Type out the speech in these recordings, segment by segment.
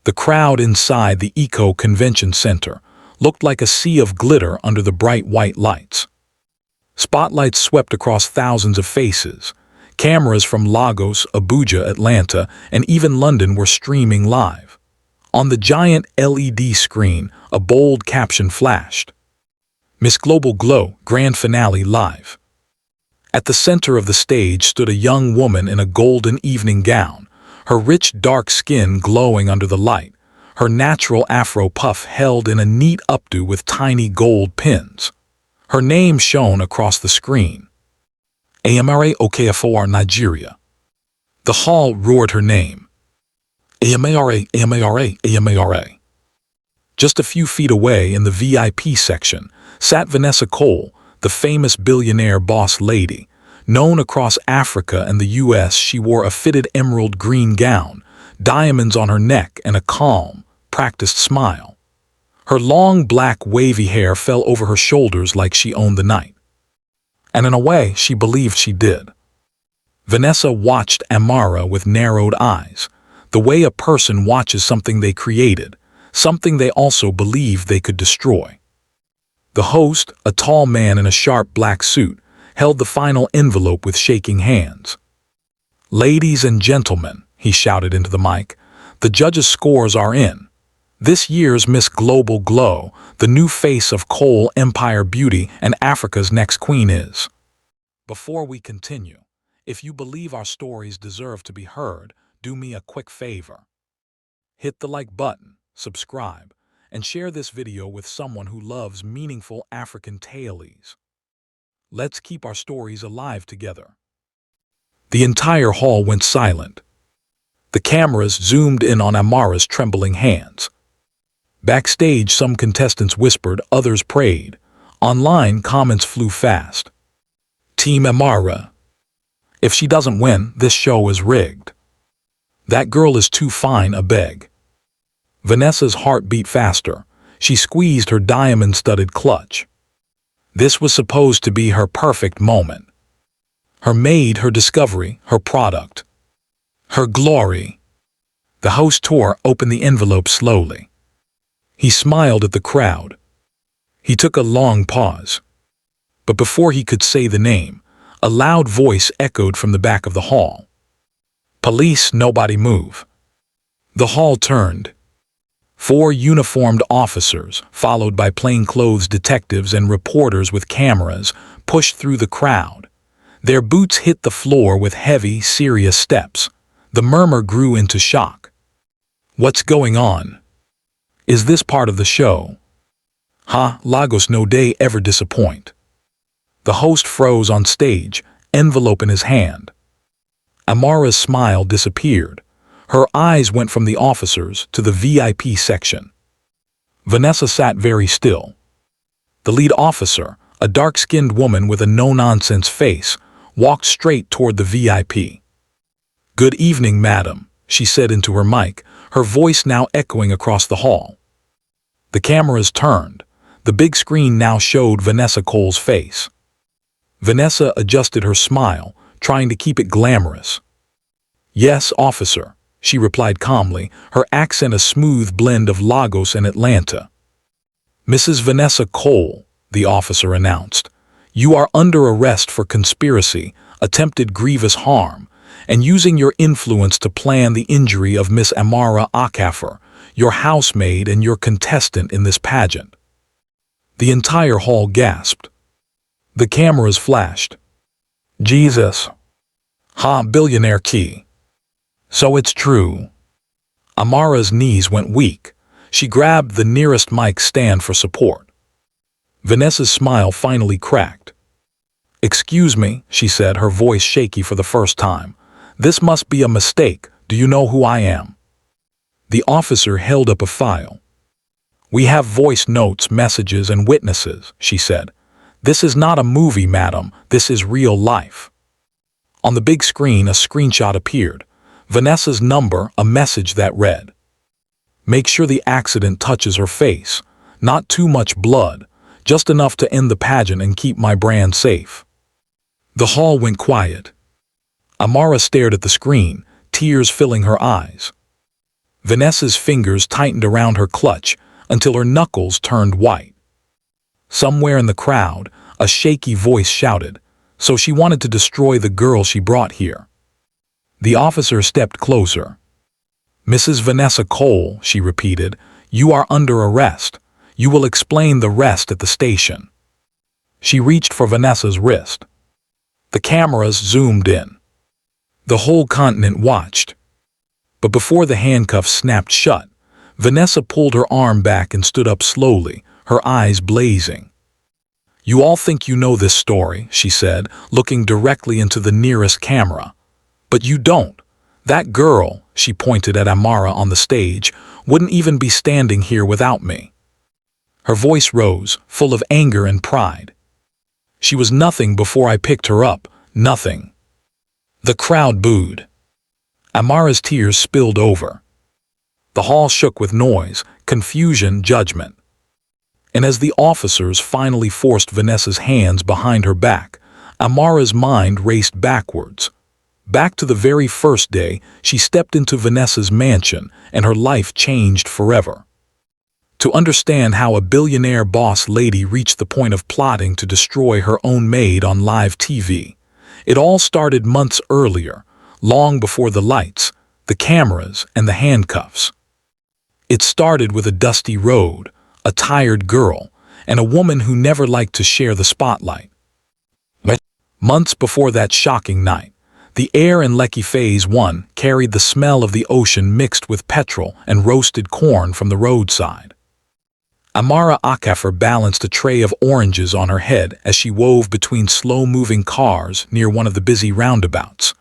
The crowd inside the Eco Convention Center looked like a sea of glitter under the bright white lights. Spotlights swept across thousands of faces. Cameras from Lagos, Abuja, Atlanta, and even London were streaming live. On the giant LED screen, a bold caption flashed: Miss Global Glow, Grand Finale Live. At the center of the stage stood a young woman in a golden evening gown, her rich dark skin glowing under the light, her natural afro puff held in a neat updo with tiny gold pins. Her name shone across the screen. Amara Okafor, Nigeria. The hall roared her name. Amara, Amara, Amara. Just a few feet away in the VIP section sat Vanessa Cole, the famous billionaire boss lady. Known across Africa and the US, she wore a fitted emerald green gown, diamonds on her neck, and a calm, practiced smile. Her long black wavy hair fell over her shoulders like she owned the night. And in a way, she believed she did. Vanessa watched Amara with narrowed eyes, the way a person watches something they created, something they also believed they could destroy. The host, a tall man in a sharp black suit, held the final envelope with shaking hands. "Ladies and gentlemen," he shouted into the mic, "the judges' scores are in. This year's Miss Global Glow, the new face of Cole Empire Beauty and Africa's next queen is." Before we continue, if you believe our stories deserve to be heard, do me a quick favor. Hit the like button, subscribe, and share this video with someone who loves meaningful African tales. Let's keep our stories alive together. The entire hall went silent. The cameras zoomed in on Amara's trembling hands. Backstage, some contestants whispered, others prayed. Online, comments flew fast. Team Amara. If she doesn't win, this show is rigged. That girl is too fine a beg. Vanessa's heart beat faster. She squeezed her diamond-studded clutch. This was supposed to be her perfect moment. Her maid, her discovery, her product. Her glory. The host tore open the envelope slowly. He smiled at the crowd. He took a long pause. But before he could say the name, a loud voice echoed from the back of the hall. "Police, nobody move." The hall turned. 4 uniformed officers, followed by plainclothes detectives and reporters with cameras, pushed through the crowd. Their boots hit the floor with heavy, serious steps. The murmur grew into shock. What's going on? Is this part of the show? Lagos no day ever disappoint. The host froze on stage, envelope in his hand. Amara's smile disappeared. Her eyes went from the officers to the VIP section. Vanessa sat very still. The lead officer, a dark-skinned woman with a no-nonsense face, walked straight toward the VIP. "Good evening, madam," she said into her mic, her voice now echoing across the hall. The cameras turned. The big screen now showed Vanessa Cole's face. Vanessa adjusted her smile, trying to keep it glamorous. "Yes, officer," she replied calmly, her accent a smooth blend of Lagos and Atlanta. "Mrs. Vanessa Cole," the officer announced, "you are under arrest for conspiracy, attempted grievous harm, and using your influence to plan the injury of Miss Amara Okafor, your housemaid and your contestant in this pageant." The entire hall gasped. The cameras flashed. "Jesus. Billionaire key. So it's true." Amara's knees went weak. She grabbed the nearest mic stand for support. Vanessa's smile finally cracked. "Excuse me," she said, her voice shaky for the first time. "This must be a mistake. Do you know who I am?" The officer held up a file. "We have voice notes, messages, and witnesses," she said. "This is not a movie, madam. This is real life." On the big screen, a screenshot appeared. Vanessa's number, a message that read, "Make sure the accident touches her face. Not too much blood, just enough to end the pageant and keep my brand safe." The hall went quiet. Amara stared at the screen, tears filling her eyes. Vanessa's fingers tightened around her clutch until her knuckles turned white. Somewhere in the crowd, a shaky voice shouted, "So she wanted to destroy the girl she brought here." The officer stepped closer. "Mrs. Vanessa Cole," she repeated, "you are under arrest. You will explain the rest at the station." She reached for Vanessa's wrist. The cameras zoomed in. The whole continent watched. But before the handcuffs snapped shut, Vanessa pulled her arm back and stood up slowly, her eyes blazing. "You all think you know this story," she said, looking directly into the nearest camera. "But you don't. That girl," she pointed at Amara on the stage, "wouldn't even be standing here without me." Her voice rose, full of anger and pride. "She was nothing before I picked her up, nothing." The crowd booed. Amara's tears spilled over. The hall shook with noise, confusion, judgment. And as the officers finally forced Vanessa's hands behind her back, Amara's mind raced backwards. Back to the very first day she stepped into Vanessa's mansion and her life changed forever. To understand how a billionaire boss lady reached the point of plotting to destroy her own maid on live TV, it all started months earlier, long before the lights, the cameras, and the handcuffs. It started with a dusty road, a tired girl, and a woman who never liked to share the spotlight. Months before that shocking night, the air in Lekki Phase 1 carried the smell of the ocean mixed with petrol and roasted corn from the roadside. Amara Akafer balanced a tray of oranges on her head as she wove between slow-moving cars near one of the busy roundabouts.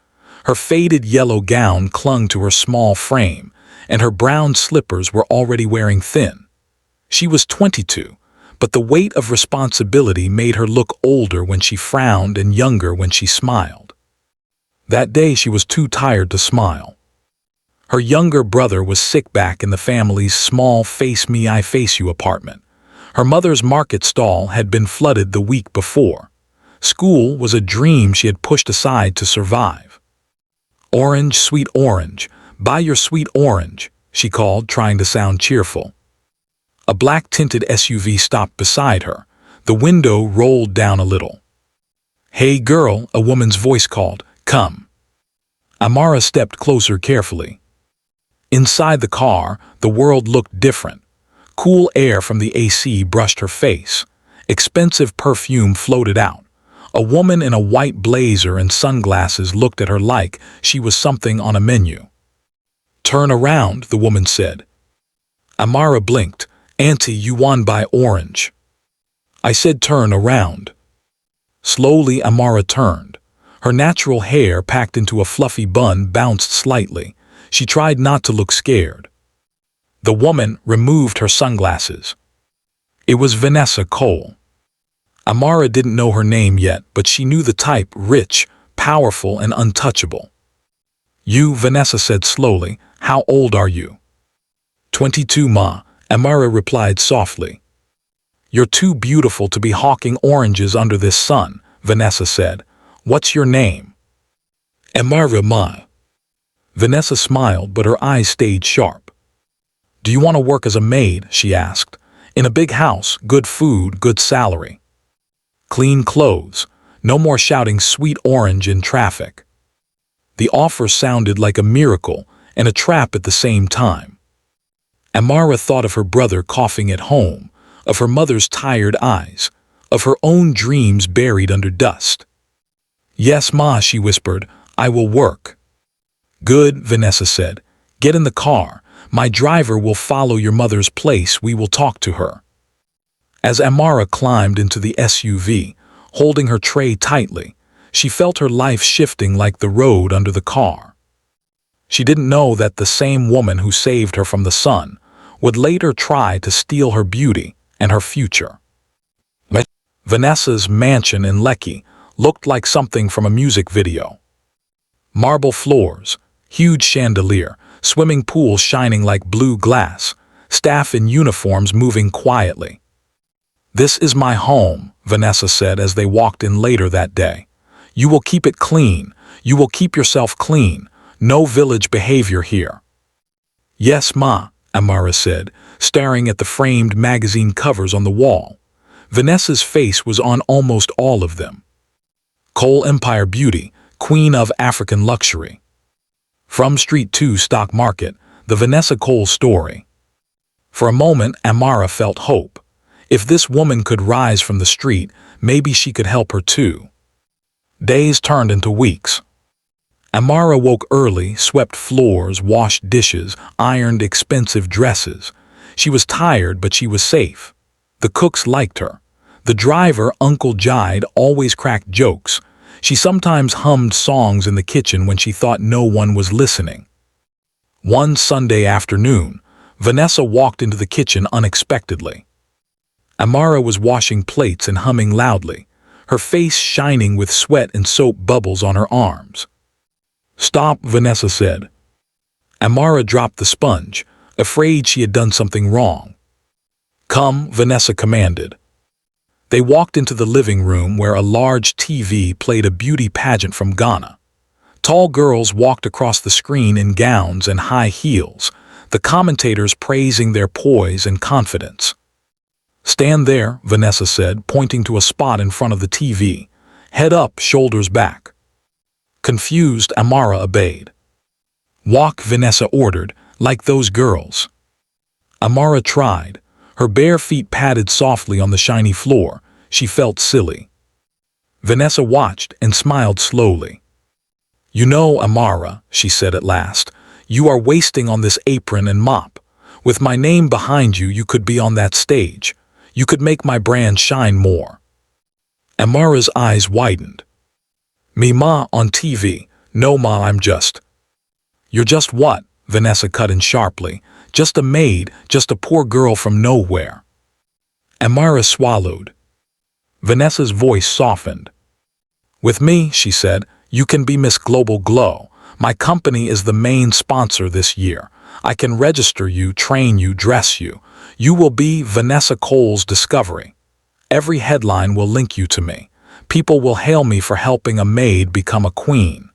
Her faded yellow gown clung to her small frame, and her brown slippers were already wearing thin. She was 22, but the weight of responsibility made her look older when she frowned and younger when she smiled. That day she was too tired to smile. Her younger brother was sick back in the family's small face-me-I-face-you apartment. Her mother's market stall had been flooded the week before. School was a dream she had pushed aside to survive. "Orange, sweet orange, buy your sweet orange," she called, trying to sound cheerful. A black-tinted SUV stopped beside her. The window rolled down a little. "Hey girl," a woman's voice called, "come." Amara stepped closer carefully. Inside the car, the world looked different. Cool air from the AC brushed her face. Expensive perfume floated out. A woman in a white blazer and sunglasses looked at her like she was something on a menu. "Turn around," the woman said. Amara blinked. "Auntie, you want buy orange." "I said turn around." Slowly, Amara turned. Her natural hair, packed into a fluffy bun, bounced slightly. She tried not to look scared. The woman removed her sunglasses. It was Vanessa Cole. Amara didn't know her name yet, but she knew the type: rich, powerful, and untouchable. "You," Vanessa said slowly, "how old are you?" 22, ma," Amara replied softly. "You're too beautiful to be hawking oranges under this sun," Vanessa said. "What's your name?" "Amara, ma." Vanessa smiled, but her eyes stayed sharp. "Do you want to work as a maid?" she asked. "In a big house, good food, good salary. Clean clothes, no more shouting sweet orange in traffic." The offer sounded like a miracle and a trap at the same time. Amara thought of her brother coughing at home, of her mother's tired eyes, of her own dreams buried under dust. "Yes, ma," she whispered, "I will work." "Good," Vanessa said. "Get in the car. My driver will follow your mother's place. We will talk to her." As Amara climbed into the SUV, holding her tray tightly, she felt her life shifting like the road under the car. She didn't know that the same woman who saved her from the sun would later try to steal her beauty and her future. Vanessa's mansion in Lekki looked like something from a music video. Marble floors, huge chandelier, swimming pool shining like blue glass, staff in uniforms moving quietly. "This is my home," Vanessa said as they walked in later that day. "You will keep it clean. You will keep yourself clean. No village behavior here." Yes, ma, Amara said, staring at the framed magazine covers on the wall. Vanessa's face was on almost all of them. Cole Empire Beauty, Queen of African Luxury. From Street 2 Stock Market, the Vanessa Cole story. For a moment, Amara felt hope. If this woman could rise from the street, maybe she could help her too. Days turned into weeks. Amara woke early, swept floors, washed dishes, ironed expensive dresses. She was tired, but she was safe. The cooks liked her. The driver, Uncle Jide, always cracked jokes. She sometimes hummed songs in the kitchen when she thought no one was listening. One Sunday afternoon, Vanessa walked into the kitchen unexpectedly. Amara was washing plates and humming loudly, her face shining with sweat and soap bubbles on her arms. "Stop," Vanessa said. Amara dropped the sponge, afraid she had done something wrong. "Come," Vanessa commanded. They walked into the living room where a large TV played a beauty pageant from Ghana. Tall girls walked across the screen in gowns and high heels, the commentators praising their poise and confidence. "Stand there," Vanessa said, pointing to a spot in front of the TV. "Head up, shoulders back." Confused, Amara obeyed. "Walk," Vanessa ordered, "like those girls." Amara tried. Her bare feet padded softly on the shiny floor. She felt silly. Vanessa watched and smiled slowly. "You know, Amara," she said at last, "you are wasting on this apron and mop. With my name behind you, you could be on that stage. You could make my brand shine more." Amara's eyes widened. "Me, ma, on TV. No, ma, I'm just—" "You're just what?" Vanessa cut in sharply. "Just a maid, just a poor girl from nowhere." Amara swallowed. Vanessa's voice softened. "With me," she said, "you can be Miss Global Glow. My company is the main sponsor this year. I can register you, train you, dress you. You will be Vanessa Cole's discovery. Every headline will link you to me. People will hail me for helping a maid become a queen."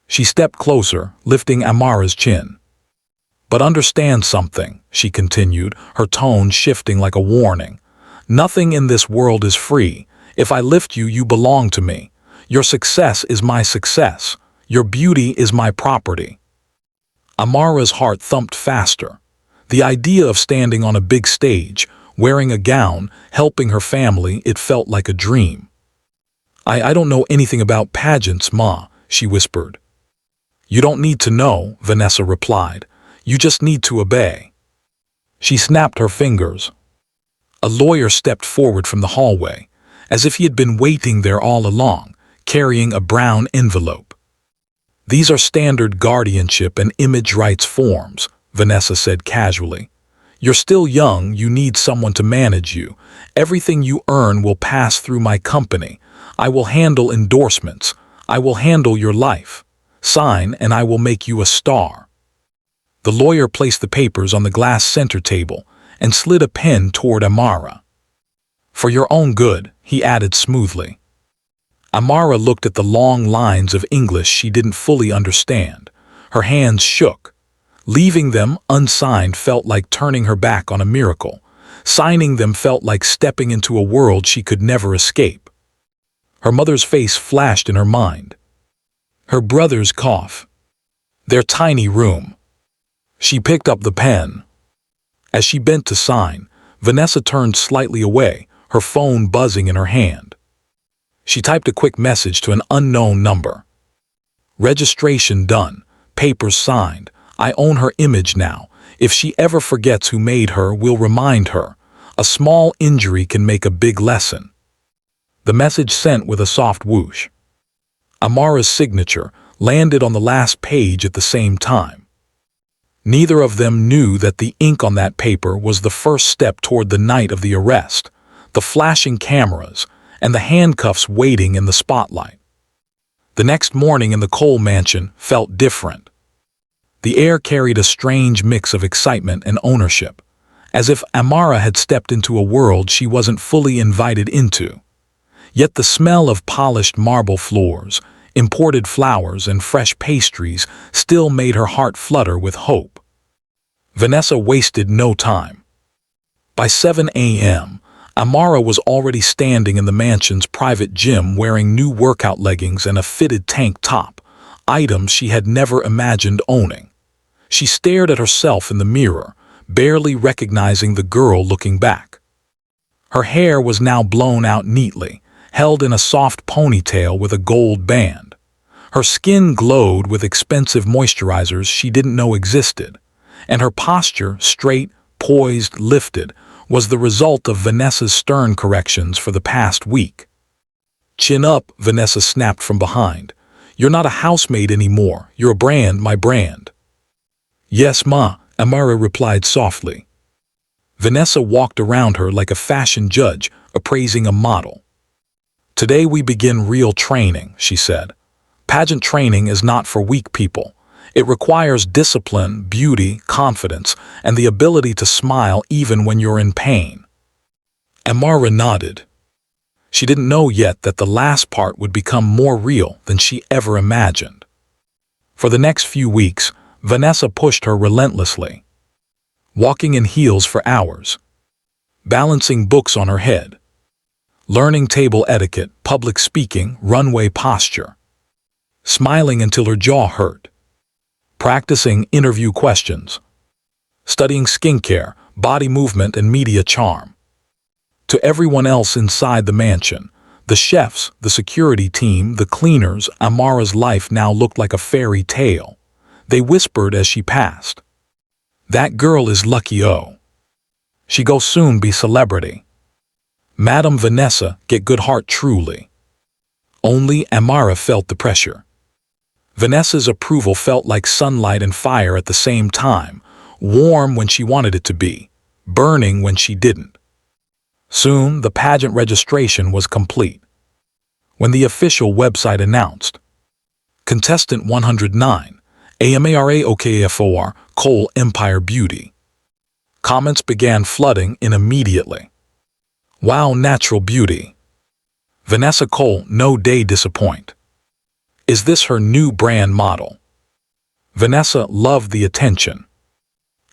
She stepped closer, lifting Amara's chin. "But understand something," she continued, her tone shifting like a warning. "Nothing in this world is free. If I lift you, you belong to me. Your success is my success. Your beauty is my property." Amara's heart thumped faster. The idea of standing on a big stage, wearing a gown, helping her family, it felt like a dream. I don't know anything about pageants, ma," she whispered. "You don't need to know," Vanessa replied. "You just need to obey." She snapped her fingers. A lawyer stepped forward from the hallway, as if he had been waiting there all along, carrying a brown envelope. "These are standard guardianship and image rights forms," Vanessa said casually. "You're still young, you need someone to manage you. Everything you earn will pass through my company. I will handle endorsements. I will handle your life. Sign and I will make you a star." The lawyer placed the papers on the glass center table and slid a pen toward Amara. "For your own good," he added smoothly. Amara looked at the long lines of English she didn't fully understand. Her hands shook. Leaving them unsigned felt like turning her back on a miracle. Signing them felt like stepping into a world she could never escape. Her mother's face flashed in her mind. Her brother's cough. Their tiny room. She picked up the pen. As she bent to sign, Vanessa turned slightly away, her phone buzzing in her hand. She typed a quick message to an unknown number. "Registration done. Papers signed. I own her image now. If she ever forgets who made her, we'll remind her. A small injury can make a big lesson." The message sent with a soft whoosh. Amara's signature landed on the last page at the same time. Neither of them knew that the ink on that paper was the first step toward the night of the arrest, the flashing cameras, and the handcuffs waiting in the spotlight. The next morning in the Cole mansion felt different. The air carried a strange mix of excitement and ownership, as if Amara had stepped into a world she wasn't fully invited into. Yet the smell of polished marble floors, imported flowers, and fresh pastries still made her heart flutter with hope. Vanessa wasted no time. By 7 a.m., Amara was already standing in the mansion's private gym wearing new workout leggings and a fitted tank top, items she had never imagined owning. She stared at herself in the mirror, barely recognizing the girl looking back. Her hair was now blown out neatly, held in a soft ponytail with a gold band. Her skin glowed with expensive moisturizers she didn't know existed, and her posture, straight, poised, lifted, was the result of Vanessa's stern corrections for the past week. "Chin up," Vanessa snapped from behind. "You're not a housemaid anymore. You're a brand, my brand." "Yes, ma," Amara replied softly. Vanessa walked around her like a fashion judge appraising a model. "Today we begin real training," she said. "Pageant training is not for weak people. It requires discipline, beauty, confidence, and the ability to smile even when you're in pain." Amara nodded. She didn't know yet that the last part would become more real than she ever imagined. For the next few weeks, Vanessa pushed her relentlessly. Walking in heels for hours, balancing books on her head, learning table etiquette, public speaking, runway posture, smiling until her jaw hurt, practicing interview questions, studying skincare, body movement, and media charm. To everyone else inside the mansion, the chefs, the security team, the cleaners, Amara's life now looked like a fairy tale. They whispered as she passed, "That girl is lucky, oh. She go soon be celebrity. Madam Vanessa get good heart truly." Only Amara felt the pressure. Vanessa's approval felt like sunlight and fire at the same time, warm when she wanted it to be, burning when she didn't. Soon, the pageant registration was complete. When the official website announced, "Contestant 109, Amara Okafor, Cole Empire Beauty," comments began flooding in immediately. "Wow, natural beauty. Vanessa Cole, no day disappoint. Is this her new brand model?" Vanessa loved the attention.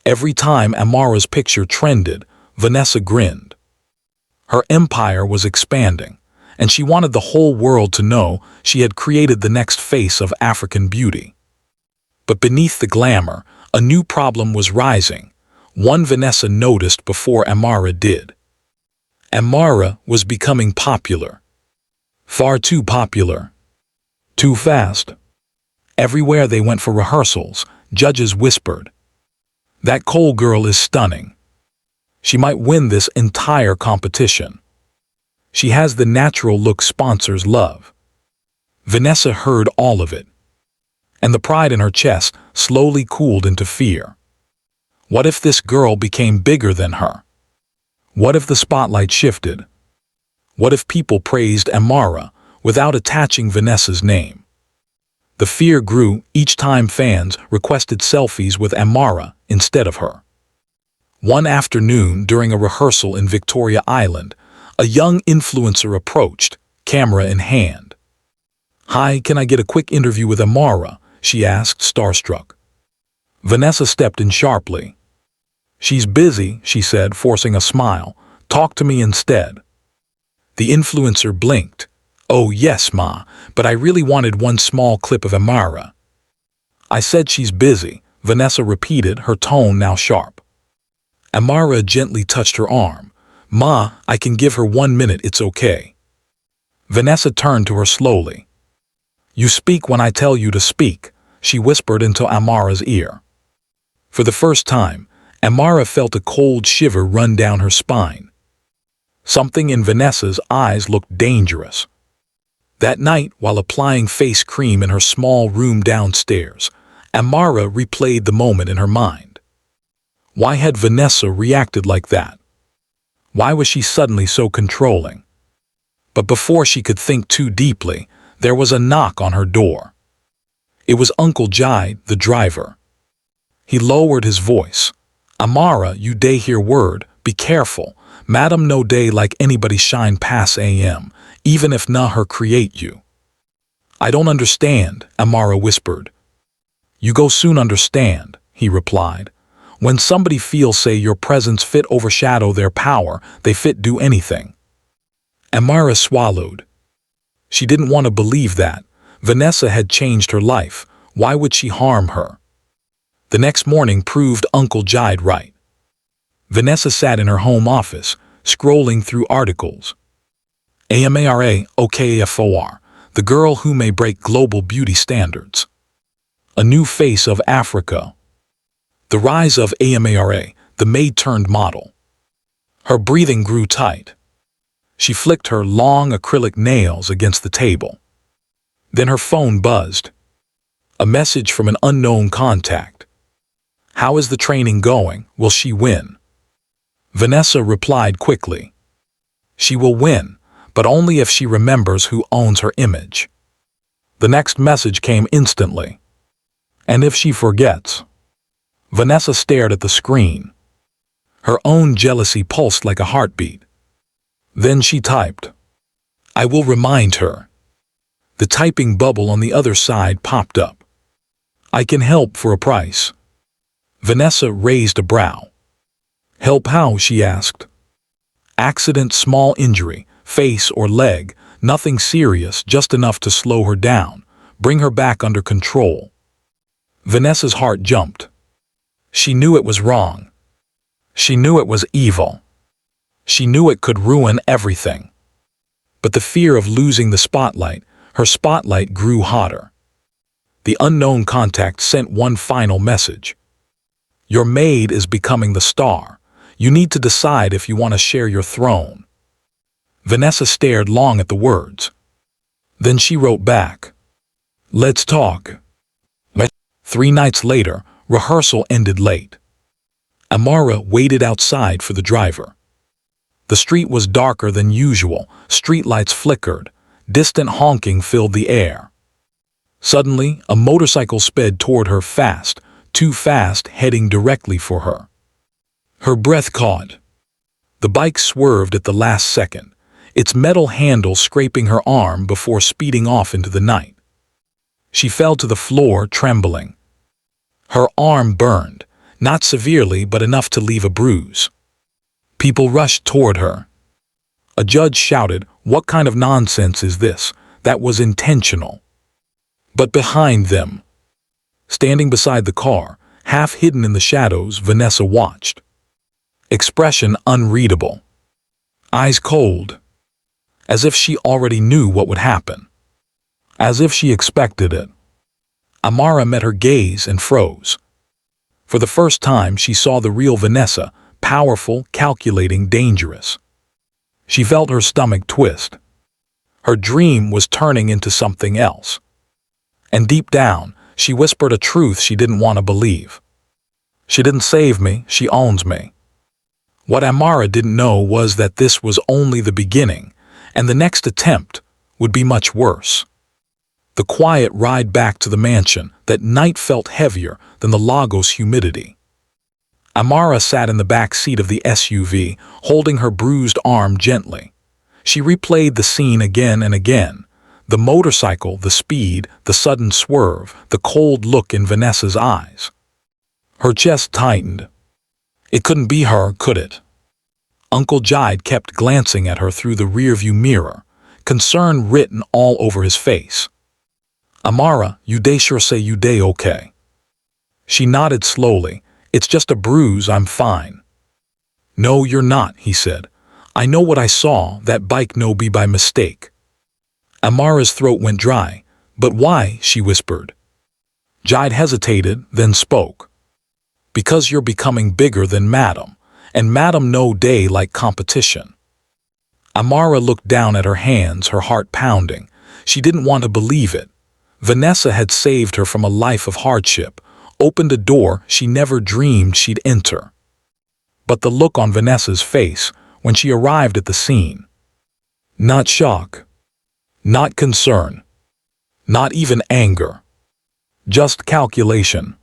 Every time Amara's picture trended, Vanessa grinned. Her empire was expanding, and she wanted the whole world to know she had created the next face of African beauty. But beneath the glamour, a new problem was rising, one Vanessa noticed before Amara did. Amara was becoming popular. Far too popular. Too fast. Everywhere they went for rehearsals, judges whispered, "That Cole girl is stunning. She might win this entire competition. She has the natural look sponsors love." Vanessa heard all of it, and the pride in her chest slowly cooled into fear. What if this girl became bigger than her? What if the spotlight shifted? What if people praised Amara without attaching Vanessa's name? The fear grew each time fans requested selfies with Amara instead of her. One afternoon during a rehearsal in Victoria Island, a young influencer approached, camera in hand. "Hi, can I get a quick interview with Amara?" she asked, starstruck. Vanessa stepped in sharply. "She's busy," she said, forcing a smile. "Talk to me instead." The influencer blinked. "Oh yes, ma, but I really wanted one small clip of Amara." "I said she's busy," Vanessa repeated, her tone now sharp. Amara gently touched her arm. "Ma, I can give her 1 minute, it's okay." Vanessa turned to her slowly. "You speak when I tell you to speak," she whispered into Amara's ear. For the first time, Amara felt a cold shiver run down her spine. Something in Vanessa's eyes looked dangerous. That night, while applying face cream in her small room downstairs, Amara replayed the moment in her mind. Why had Vanessa reacted like that? Why was she suddenly so controlling? But before she could think too deeply, there was a knock on her door. It was Uncle Jai, the driver. He lowered his voice. "Amara, you day hear word, be careful. Madam no day like anybody shine pass am, even if na her create you." "I don't understand," Amara whispered. "You go soon understand," he replied. When somebody feels, say, your presence fit overshadow their power, they fit do anything. Amara swallowed. She didn't want to believe that. Vanessa had changed her life. Why would she harm her? The next morning proved Uncle Jide right. Vanessa sat in her home office, scrolling through articles. Amara, OKFOR, the girl who may break global beauty standards. A new face of Africa. The rise of Amara, the maid turned model. Her breathing grew tight. She flicked her long acrylic nails against the table. Then her phone buzzed. A message from an unknown contact. How is the training going? Will she win? Vanessa replied quickly. She will win, but only if she remembers who owns her image. The next message came instantly. And if she forgets? Vanessa stared at the screen. Her own jealousy pulsed like a heartbeat. Then she typed, I will remind her. The typing bubble on the other side popped up. I can help for a price. Vanessa raised a brow. Help how? She asked. Accident, small injury, face or leg, nothing serious, just enough to slow her down, bring her back under control. Vanessa's heart jumped. She knew it was wrong. She knew it was evil. She knew it could ruin everything. But the fear of losing the spotlight, her spotlight grew hotter. The unknown contact sent one final message. Your maid is becoming the star. You need to decide if you want to share your throne. Vanessa stared long at the words. Then she wrote back. Let's talk. 3 nights later, rehearsal ended late. Amara waited outside for the driver. The street was darker than usual, streetlights flickered, distant honking filled the air. Suddenly, a motorcycle sped toward her fast, too fast, heading directly for her. Her breath caught. The bike swerved at the last second, its metal handle scraping her arm before speeding off into the night. She fell to the floor, trembling. Her arm burned, not severely but enough to leave a bruise. People rushed toward her. A judge shouted, "What kind of nonsense is this? That was intentional." But behind them, standing beside the car, half hidden in the shadows, Vanessa watched. Expression unreadable. Eyes cold. As if she already knew what would happen. As if she expected it. Amara met her gaze and froze. For the first time, she saw the real Vanessa, powerful, calculating, dangerous. She felt her stomach twist. Her dream was turning into something else. And deep down, she whispered a truth she didn't want to believe. She didn't save me, she owns me. What Amara didn't know was that this was only the beginning, and the next attempt would be much worse. The quiet ride back to the mansion that night felt heavier than the Lagos humidity. Amara sat in the back seat of the SUV, holding her bruised arm gently. She replayed the scene again and again. The motorcycle, the speed, the sudden swerve, the cold look in Vanessa's eyes. Her chest tightened. It couldn't be her, could it? Uncle Jide kept glancing at her through the rearview mirror, concern written all over his face. Amara, you dey sure say you dey okay? She nodded slowly. It's just a bruise, I'm fine. No, you're not, he said. I know what I saw, that bike no be by mistake. Amara's throat went dry. But why? She whispered. Jide hesitated, then spoke. Because you're becoming bigger than Madam, and Madam no day like competition. Amara looked down at her hands, her heart pounding. She didn't want to believe it. Vanessa had saved her from a life of hardship, opened a door she never dreamed she'd enter. But the look on Vanessa's face when she arrived at the scene. Not shock. Not concern. Not even anger. Just calculation.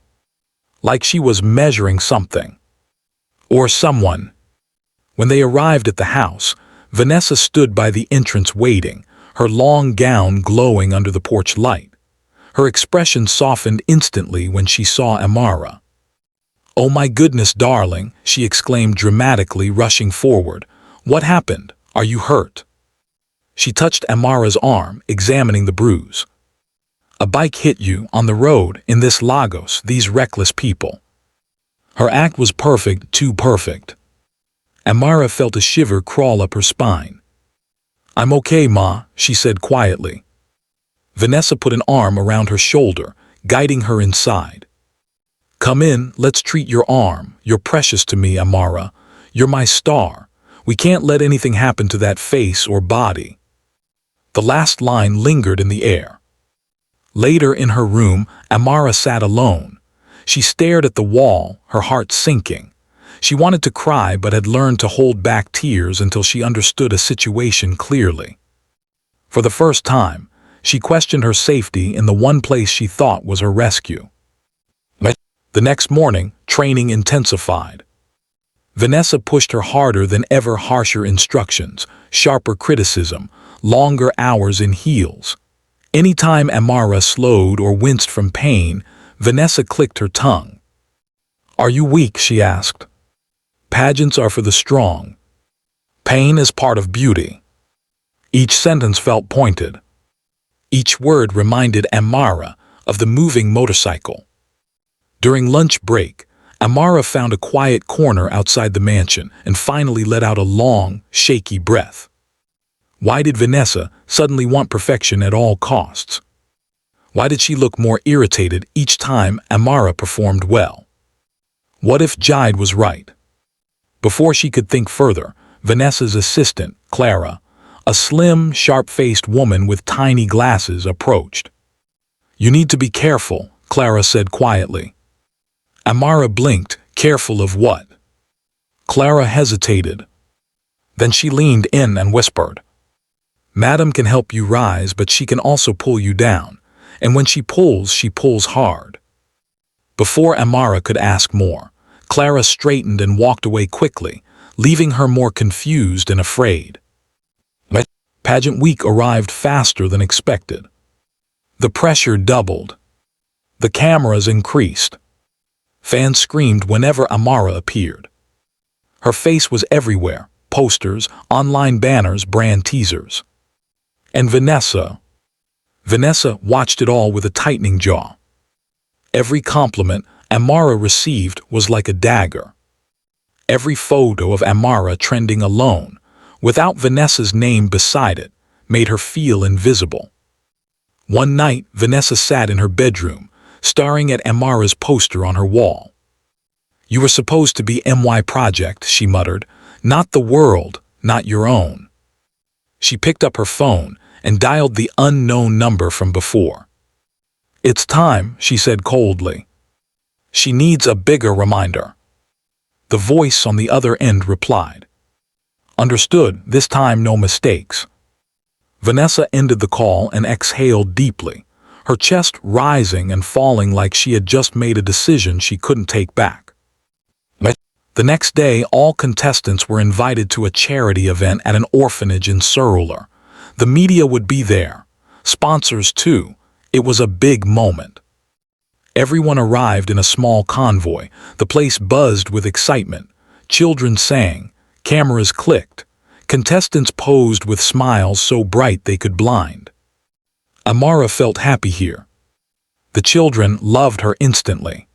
Like she was measuring something. Or someone. When they arrived at the house, Vanessa stood by the entrance waiting, her long gown glowing under the porch light. Her expression softened instantly when she saw Amara. "Oh my goodness, darling," she exclaimed dramatically, rushing forward. "What happened? Are you hurt?" She touched Amara's arm, examining the bruise. "A bike hit you on the road in this Lagos, these reckless people." Her act was perfect, too perfect. Amara felt a shiver crawl up her spine. "I'm okay, Ma," she said quietly. Vanessa put an arm around her shoulder, guiding her inside. "Come in, let's treat your arm. You're precious to me, Amara. You're my star. We can't let anything happen to that face or body." The last line lingered in the air. Later in her room, Amara sat alone. She stared at the wall, her heart sinking. She wanted to cry but had learned to hold back tears until she understood a situation clearly. For the first time, she questioned her safety in the one place she thought was her rescue. The next morning, training intensified. Vanessa pushed her harder than ever, harsher instructions, sharper criticism, longer hours in heels. Anytime Amara slowed or winced from pain, Vanessa clicked her tongue. "Are you weak?" she asked. "Pageants are for the strong. Pain is part of beauty." Each sentence felt pointed. Each word reminded Amara of the moving motorcycle. During lunch break, Amara found a quiet corner outside the mansion and finally let out a long, shaky breath. Why did Vanessa suddenly want perfection at all costs? Why did she look more irritated each time Amara performed well? What if Jide was right? Before she could think further, Vanessa's assistant, Clara, a slim, sharp-faced woman with tiny glasses, approached. "You need to be careful," Clara said quietly. Amara blinked, careful of what? Clara hesitated. Then she leaned in and whispered, "Madam can help you rise, but she can also pull you down. And when she pulls hard." Before Amara could ask more, Clara straightened and walked away quickly, leaving her more confused and afraid. Pageant week arrived faster than expected. The pressure doubled. The cameras increased. Fans screamed whenever Amara appeared. Her face was everywhere: posters, online banners, brand teasers. And Vanessa watched it all with a tightening jaw. Every compliment Amara received was like a dagger. Every photo of Amara trending alone, without Vanessa's name beside it, made her feel invisible. One night, Vanessa sat in her bedroom, staring at Amara's poster on her wall. "You were supposed to be my project," she muttered. "Not the world, not your own." She picked up her phone and dialed the unknown number from before. "It's time," she said coldly. "She needs a bigger reminder." The voice on the other end replied. "Understood, this time no mistakes." Vanessa ended the call and exhaled deeply, her chest rising and falling like she had just made a decision she couldn't take back. The next day, all contestants were invited to a charity event at an orphanage in Surulere. The media would be there. Sponsors too. It was a big moment. Everyone arrived in a small convoy. The place buzzed with excitement. Children sang. Cameras clicked. Contestants posed with smiles so bright they could blind. Amara felt happy here. The children loved her instantly.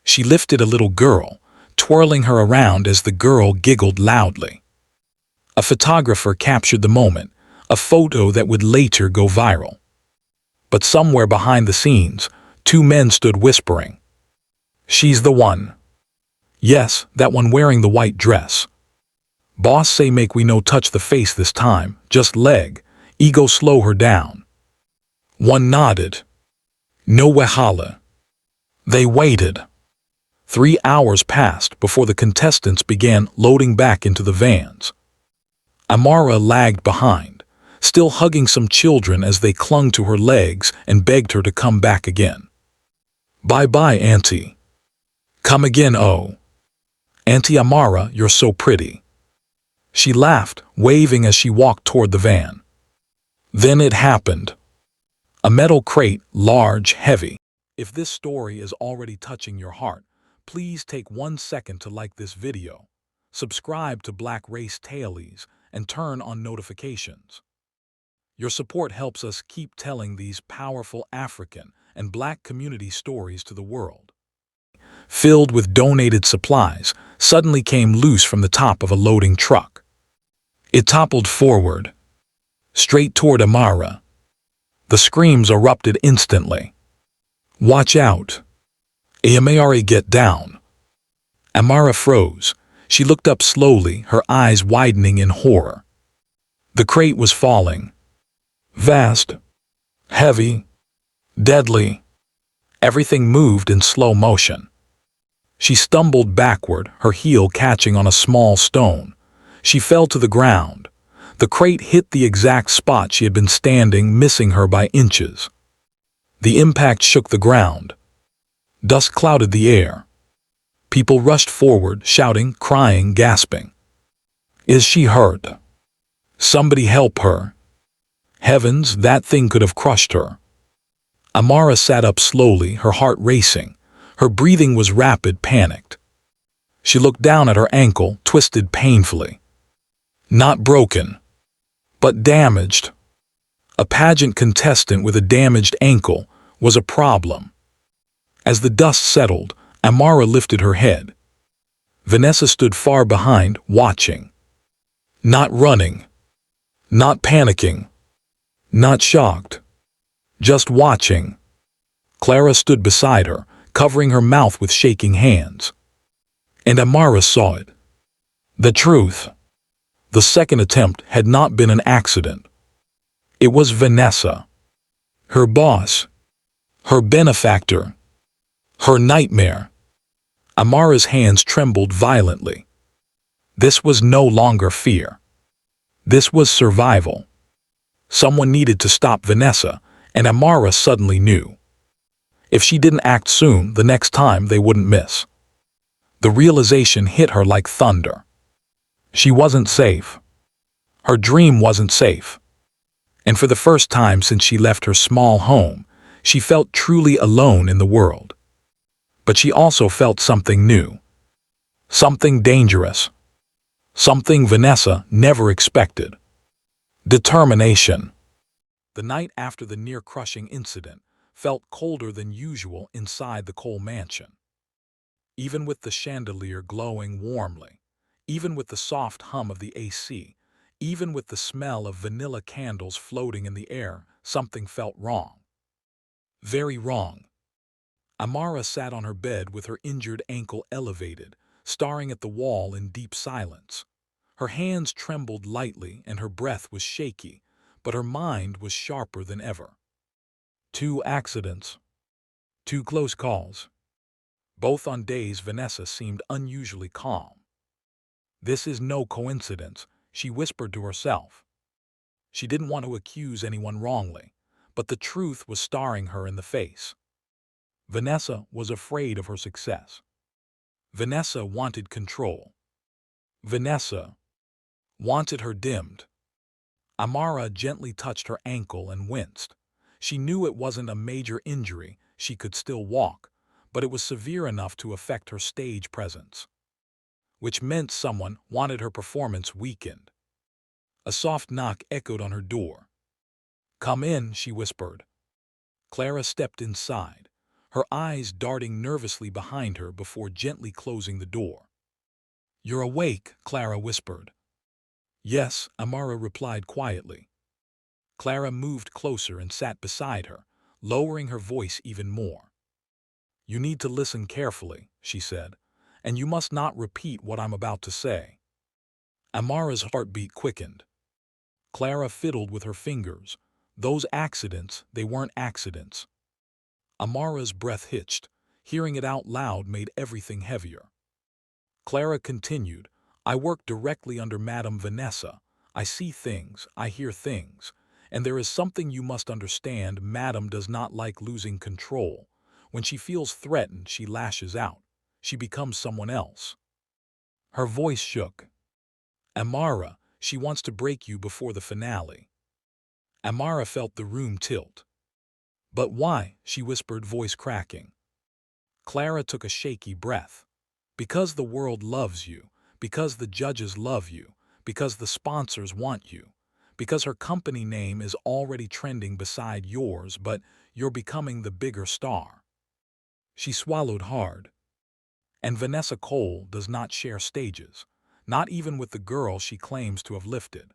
She lifted a little girl, twirling her around as the girl giggled loudly. A photographer captured the moment, a photo that would later go viral. But somewhere behind the scenes, two men stood whispering. "She's the one." "Yes, that one wearing the white dress." "Boss say make we no touch the face this time, just leg. Ego slow her down." One nodded. "No wahala." They waited. 3 hours passed before the contestants began loading back into the vans. Amara lagged behind, still hugging some children as they clung to her legs and begged her to come back again. "Bye-bye, Auntie." "Come again, oh." "Auntie Amara, you're so pretty." She laughed, waving as she walked toward the van. Then it happened. A metal crate, large, heavy. If this story is already touching your heart, please take 1 second to like this video, subscribe to Black Race Tailies, and turn on notifications. Your support helps us keep telling these powerful African and Black community stories to the world. Filled with donated supplies, suddenly came loose from the top of a loading truck. It toppled forward, straight toward Amara. The screams erupted instantly. "Watch out! Amara, get down!" Amara froze. She looked up slowly, her eyes widening in horror. The crate was falling. Vast, heavy, deadly. Everything moved in slow motion. She stumbled backward, her heel catching on a small stone. She fell to the ground. The crate hit the exact spot she had been standing, missing her by inches. The impact shook the ground. Dust clouded the air. People rushed forward, shouting, crying, gasping. "Is she hurt? Somebody help her!" Heavens, that thing could have crushed her. Amara sat up slowly, her heart racing. Her breathing was rapid, panicked. She looked down at her ankle, twisted painfully. Not broken, but damaged. A pageant contestant with a damaged ankle was a problem. As the dust settled, Amara lifted her head. Vanessa stood far behind, watching. Not running, not panicking, not shocked, just watching. Clara stood beside her, covering her mouth with shaking hands. And Amara saw it. The truth. The second attempt had not been an accident. It was Vanessa. Her boss. Her benefactor. Her nightmare. Amara's hands trembled violently. This was no longer fear. This was survival. Someone needed to stop Vanessa, and Amara suddenly knew. If she didn't act soon, the next time they wouldn't miss. The realization hit her like thunder. She wasn't safe. Her dream wasn't safe. And for the first time since she left her small home, she felt truly alone in the world. But she also felt something new. Something dangerous. Something Vanessa never expected. Determination. The night after the near-crushing incident felt colder than usual inside the Cole mansion. Even with the chandelier glowing warmly, even with the soft hum of the AC, even with the smell of vanilla candles floating in the air, something felt wrong. Very wrong. Amara sat on her bed with her injured ankle elevated, staring at the wall in deep silence. Her hands trembled lightly and her breath was shaky, but her mind was sharper than ever. 2 accidents. 2 close calls. Both on days Vanessa seemed unusually calm. This is no coincidence, she whispered to herself. She didn't want to accuse anyone wrongly, but the truth was staring her in the face. Vanessa was afraid of her success. Vanessa wanted control. Vanessa wanted her dimmed. Amara gently touched her ankle and winced. She knew it wasn't a major injury, she could still walk, but it was severe enough to affect her stage presence. Which meant someone wanted her performance weakened. A soft knock echoed on her door. "Come in," she whispered. Clara stepped inside, her eyes darting nervously behind her before gently closing the door. "You're awake," Clara whispered. "Yes," Amara replied quietly. Clara moved closer and sat beside her, lowering her voice even more. "You need to listen carefully," she said, "and you must not repeat what I'm about to say." Amara's heartbeat quickened. Clara fiddled with her fingers. Those accidents, they weren't accidents. Amara's breath hitched. Hearing it out loud made everything heavier. Clara continued, "I work directly under Madame Vanessa. I see things, I hear things. And there is something you must understand. Madame does not like losing control. When she feels threatened, she lashes out. She becomes someone else." Her voice shook. "Amara, she wants to break you before the finale." Amara felt the room tilt. "But why?" she whispered, voice cracking. Clara took a shaky breath. Because the world loves you, because the judges love you, because the sponsors want you, because her company name is already trending beside yours, but you're becoming the bigger star. She swallowed hard. And Vanessa Cole does not share stages, not even with the girl she claims to have lifted.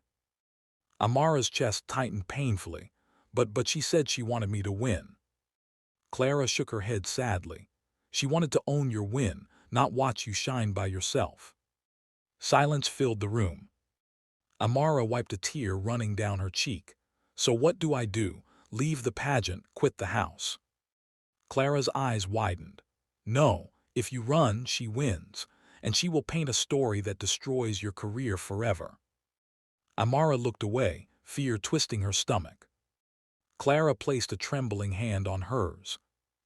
Amara's chest tightened painfully, but she said she wanted me to win. Clara shook her head sadly. She wanted to own your win, not watch you shine by yourself. Silence filled the room. Amara wiped a tear running down her cheek. So what do I do? Leave the pageant, quit the house? Clara's eyes widened. No, if you run, she wins, and she will paint a story that destroys your career forever. Amara looked away, fear twisting her stomach. Clara placed a trembling hand on hers.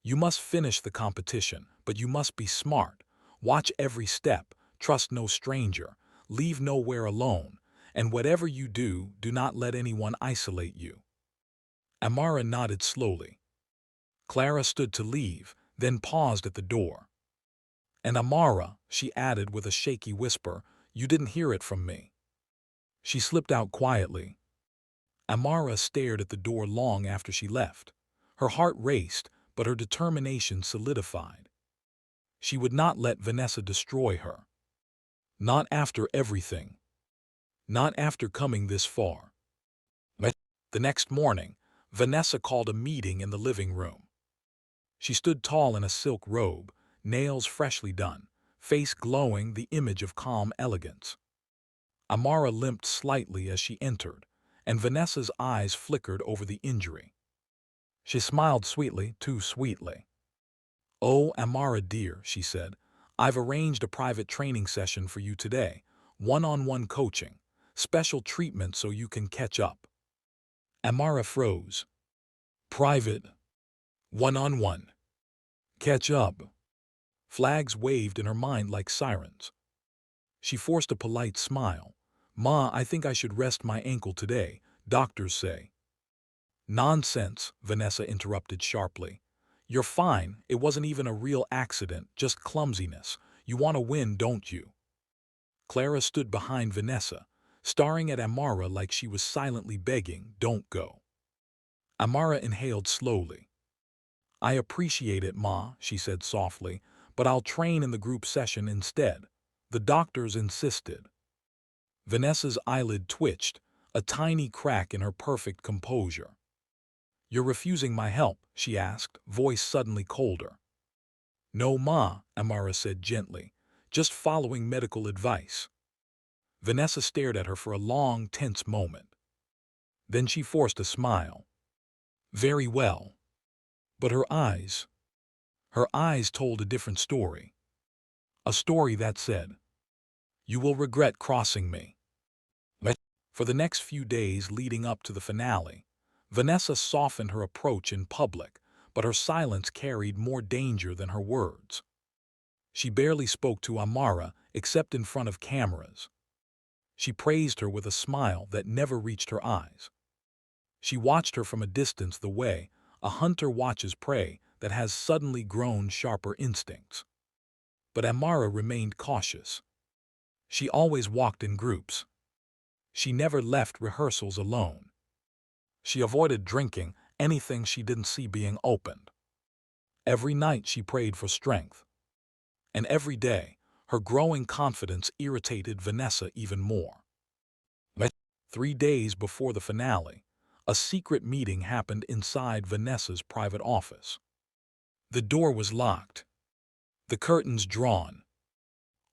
You must finish the competition, but you must be smart. Watch every step, trust no stranger, leave nowhere alone, and whatever you do, do not let anyone isolate you. Amara nodded slowly. Clara stood to leave, then paused at the door. And Amara, she added with a shaky whisper, you didn't hear it from me. She slipped out quietly. Amara stared at the door long after she left. Her heart raced, but her determination solidified. She would not let Vanessa destroy her. Not after everything. Not after coming this far. The next morning, Vanessa called a meeting in the living room. She stood tall in a silk robe, nails freshly done, face glowing, the image of calm elegance. Amara limped slightly as she entered, and Vanessa's eyes flickered over the injury. She smiled sweetly, too sweetly. Oh, Amara dear, she said, I've arranged a private training session for you today, one-on-one coaching, special treatment so you can catch up. Amara froze. Private. One-on-one. Catch up. Flags waved in her mind like sirens. She forced a polite smile. Ma, I think I should rest my ankle today, doctors say. Nonsense, Vanessa interrupted sharply. You're fine, it wasn't even a real accident, just clumsiness. You want to win, don't you? Clara stood behind Vanessa, staring at Amara like she was silently begging, don't go. Amara inhaled slowly. I appreciate it, Ma, she said softly, but I'll train in the group session instead. The doctors insisted. Vanessa's eyelid twitched, a tiny crack in her perfect composure. You're refusing my help, she asked, voice suddenly colder. No, Ma, Amara said gently, just following medical advice. Vanessa stared at her for a long, tense moment. Then she forced a smile. Very well. But her eyes told a different story. A story that said, you will regret crossing me. For the next few days leading up to the finale, Vanessa softened her approach in public, but her silence carried more danger than her words. She barely spoke to Amara except in front of cameras. She praised her with a smile that never reached her eyes. She watched her from a distance the way a hunter watches prey that has suddenly grown sharper instincts. But Amara remained cautious. She always walked in groups. She never left rehearsals alone. She avoided drinking anything she didn't see being opened. Every night she prayed for strength. And every day, her growing confidence irritated Vanessa even more. 3 days before the finale, a secret meeting happened inside Vanessa's private office. The door was locked. The curtains drawn.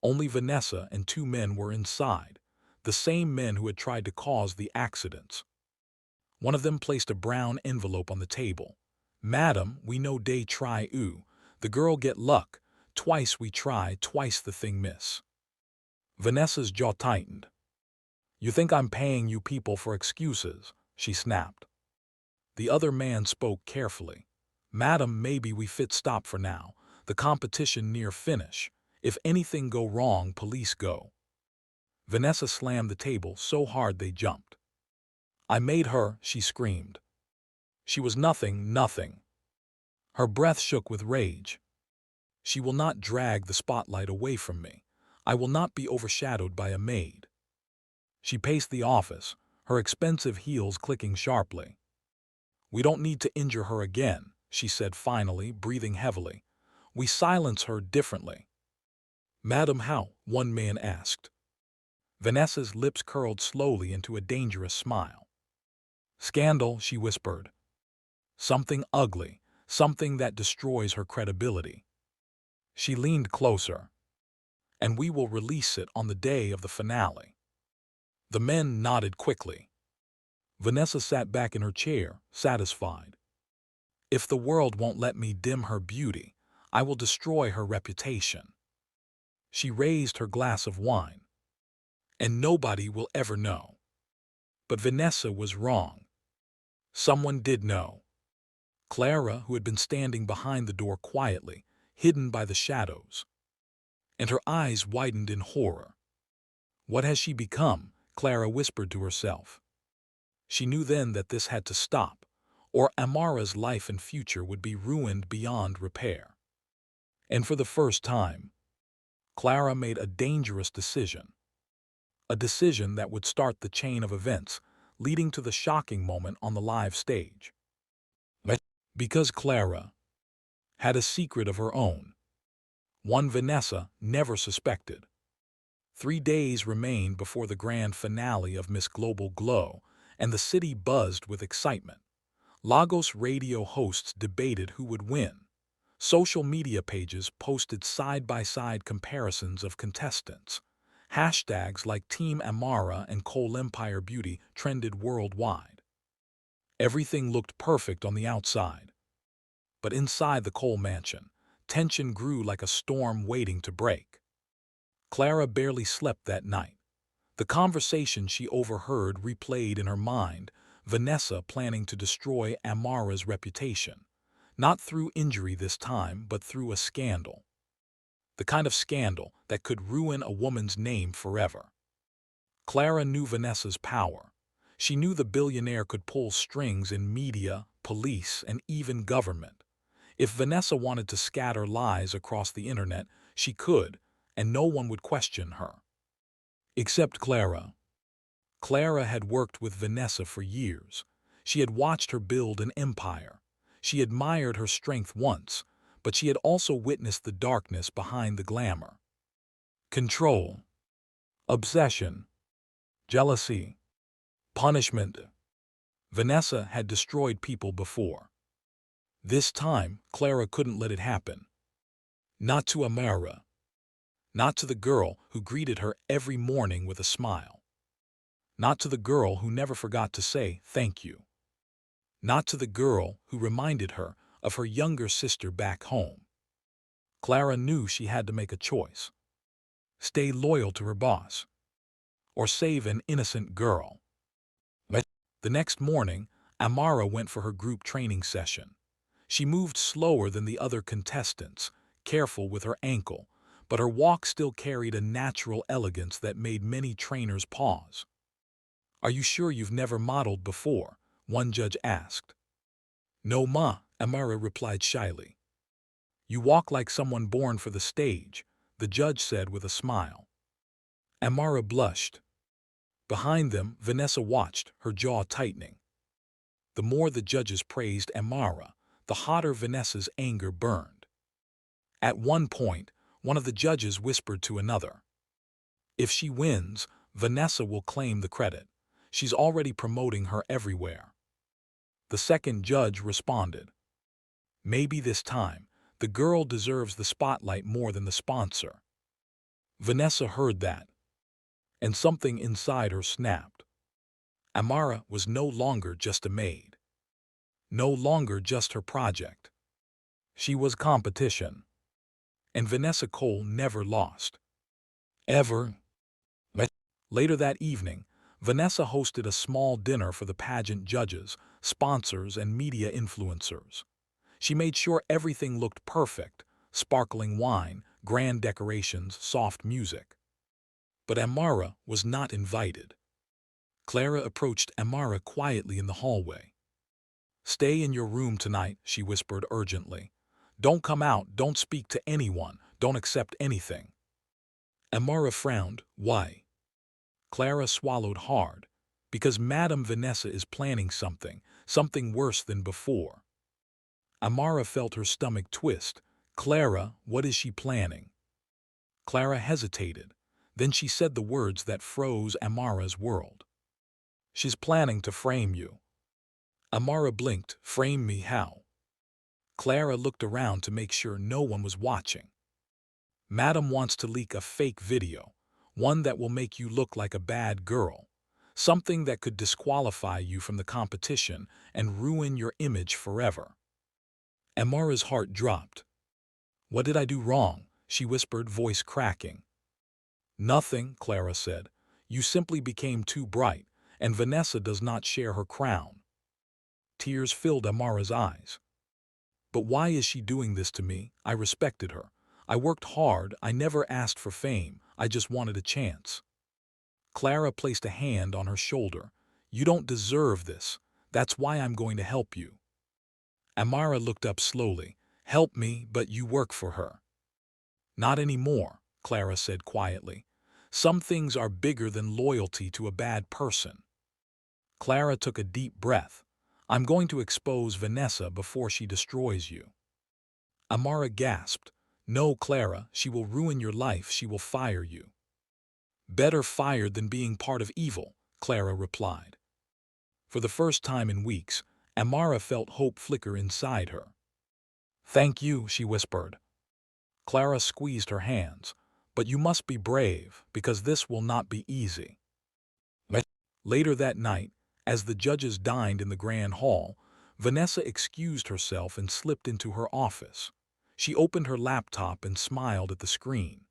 Only Vanessa and 2 men were inside, the same men who had tried to cause the accidents. One of them placed a brown envelope on the table. Madam, we no day try the girl get luck. Twice we try, twice the thing miss. Vanessa's jaw tightened. You think I'm paying you people for excuses, she snapped. The other man spoke carefully. Madam, maybe we fit stop for now. The competition near finish. If anything go wrong, police go. Vanessa slammed the table so hard they jumped. I made her, she screamed. She was nothing, nothing. Her breath shook with rage. She will not drag the spotlight away from me. I will not be overshadowed by a maid. She paced the office, her expensive heels clicking sharply. We don't need to injure her again, she said finally, breathing heavily. We silence her differently. Madam, how? One man asked. Vanessa's lips curled slowly into a dangerous smile. Scandal, she whispered. Something ugly, something that destroys her credibility. She leaned closer. And we will release it on the day of the finale. The men nodded quickly. Vanessa sat back in her chair, satisfied. If the world won't let me dim her beauty, I will destroy her reputation. She raised her glass of wine. And nobody will ever know. But Vanessa was wrong. Someone did know. Clara, who had been standing behind the door quietly, hidden by the shadows. And her eyes widened in horror. What has she become? Clara whispered to herself. She knew then that this had to stop, or Amara's life and future would be ruined beyond repair. And for the first time, Clara made a dangerous decision. A decision that would start the chain of events, leading to the shocking moment on the live stage. Because Clara had a secret of her own, one Vanessa never suspected. 3 days remained before the grand finale of Miss Global Glow, and the city buzzed with excitement. Lagos radio hosts debated who would win. Social media pages posted side-by-side comparisons of contestants. Hashtags like Team Amara and Coal Empire Beauty trended worldwide. Everything looked perfect on the outside. But inside the Coal mansion, tension grew like a storm waiting to break. Clara barely slept that night. The conversation she overheard replayed in her mind, Vanessa planning to destroy Amara's reputation. Not through injury this time, but through a scandal. The kind of scandal that could ruin a woman's name forever. Clara knew Vanessa's power. She knew the billionaire could pull strings in media, police, and even government. If Vanessa wanted to scatter lies across the internet, she could, and no one would question her. Except Clara. Clara had worked with Vanessa for years. She had watched her build an empire. She admired her strength once, but she had also witnessed the darkness behind the glamour. Control, obsession, jealousy, punishment. Vanessa had destroyed people before. This time, Clara couldn't let it happen. Not to Amara. Not to the girl who greeted her every morning with a smile. Not to the girl who never forgot to say thank you. Not to the girl who reminded her of her younger sister back home. Clara knew she had to make a choice. Stay loyal to her boss. Or save an innocent girl. The next morning, Amara went for her group training session. She moved slower than the other contestants, careful with her ankle, but her walk still carried a natural elegance that made many trainers pause. Are you sure you've never modeled before? One judge asked. No, ma, Amara replied shyly. You walk like someone born for the stage, the judge said with a smile. Amara blushed. Behind them, Vanessa watched, her jaw tightening. The more the judges praised Amara, the hotter Vanessa's anger burned. At one point, one of the judges whispered to another. If she wins, Vanessa will claim the credit. She's already promoting her everywhere. The second judge responded. Maybe this time, the girl deserves the spotlight more than the sponsor. Vanessa heard that, and something inside her snapped. Amara was no longer just a maid. No longer just her project. She was competition. And Vanessa Cole never lost. Ever. Later that evening, Vanessa hosted a small dinner for the pageant judges, sponsors, and media influencers. She made sure everything looked perfect, sparkling wine, grand decorations, soft music. But Amara was not invited. Clara approached Amara quietly in the hallway. Stay in your room tonight, she whispered urgently. Don't come out, don't speak to anyone, don't accept anything. Amara frowned. Why? Clara swallowed hard. Because Madame Vanessa is planning something worse than before. Amara felt her stomach twist. Clara, what is she planning? Clara hesitated. Then she said the words that froze Amara's world. She's planning to frame you. Amara blinked. Frame me how? Clara looked around to make sure no one was watching. Madam wants to leak a fake video, one that will make you look like a bad girl, something that could disqualify you from the competition and ruin your image forever. Amara's heart dropped. What did I do wrong? She whispered, voice cracking. Nothing, Clara said. You simply became too bright, and Vanessa does not share her crown. Tears filled Amara's eyes. But why is she doing this to me? I respected her. I worked hard, I never asked for fame, I just wanted a chance. Clara placed a hand on her shoulder. You don't deserve this. That's why I'm going to help you. Amara looked up slowly. Help me, but you work for her. Not anymore, Clara said quietly. Some things are bigger than loyalty to a bad person. Clara took a deep breath. I'm going to expose Vanessa before she destroys you. Amara gasped. No, Clara, she will ruin your life, she will fire you. Better fired than being part of evil, Clara replied. For the first time in weeks, Amara felt hope flicker inside her. Thank you, she whispered. Clara squeezed her hands. But you must be brave, because this will not be easy. Later that night, as the judges dined in the grand hall, Vanessa excused herself and slipped into her office. She opened her laptop and smiled at the screen.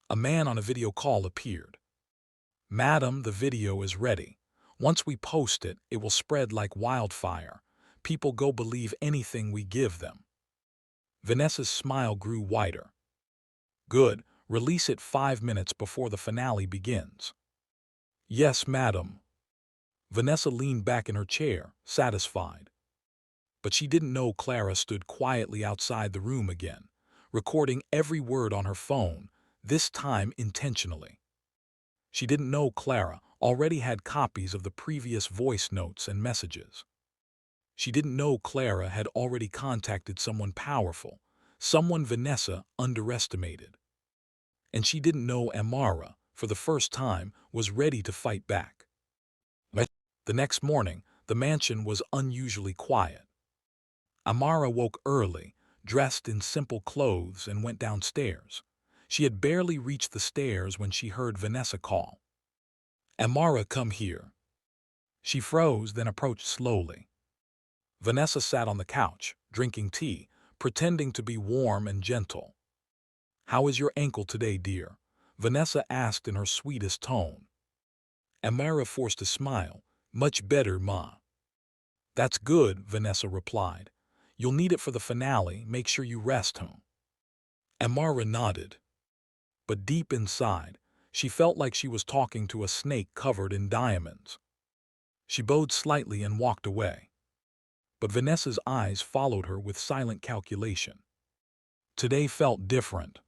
A man on a video call appeared. Madam, the video is ready. Once we post it, it will spread like wildfire. People go believe anything we give them. Vanessa's smile grew wider. Good, release it 5 minutes before the finale begins. Yes, madam. Vanessa leaned back in her chair, satisfied. But she didn't know Clara stood quietly outside the room again, recording every word on her phone, this time intentionally. She didn't know Clara already had copies of the previous voice notes and messages. She didn't know Clara had already contacted someone powerful, someone Vanessa underestimated. And she didn't know Amara, for the first time, was ready to fight back. The next morning, the mansion was unusually quiet. Amara woke early, dressed in simple clothes, and went downstairs. She had barely reached the stairs when she heard Vanessa call. Amara, come here. She froze, then approached slowly. Vanessa sat on the couch, drinking tea, pretending to be warm and gentle. How is your ankle today, dear? Vanessa asked in her sweetest tone. Amara forced a smile. Much better, ma. That's good, Vanessa replied. You'll need it for the finale, make sure you rest, huh? Amara nodded. But deep inside, she felt like she was talking to a snake covered in diamonds. She bowed slightly and walked away. But Vanessa's eyes followed her with silent calculation. Today felt different.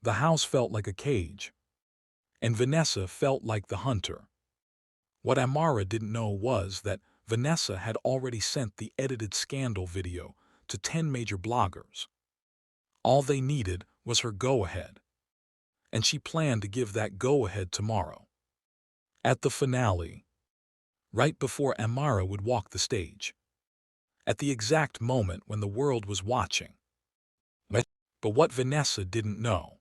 The house felt like a cage. And Vanessa felt like the hunter. What Amara didn't know was that Vanessa had already sent the edited scandal video to 10 major bloggers. All they needed was her go-ahead. And she planned to give that go-ahead tomorrow. At the finale, right before Amara would walk the stage. At the exact moment when the world was watching. But what Vanessa didn't know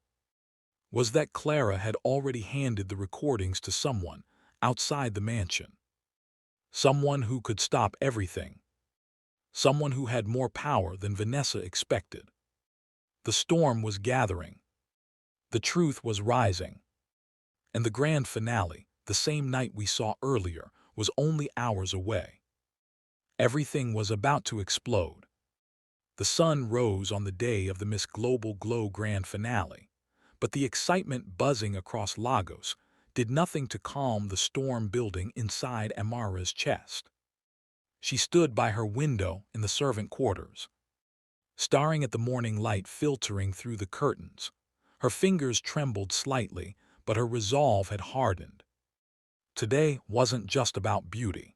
was that Clara had already handed the recordings to someone outside the mansion. Someone who could stop everything. Someone who had more power than Vanessa expected. The storm was gathering. The truth was rising. And the grand finale, the same night we saw earlier, was only hours away. Everything was about to explode. The sun rose on the day of the Miss Global Glow grand finale, but the excitement buzzing across Lagos did nothing to calm the storm building inside Amara's chest. She stood by her window in the servant quarters. staring at the morning light filtering through the curtains. Her fingers trembled slightly, but her resolve had hardened. Today wasn't just about beauty.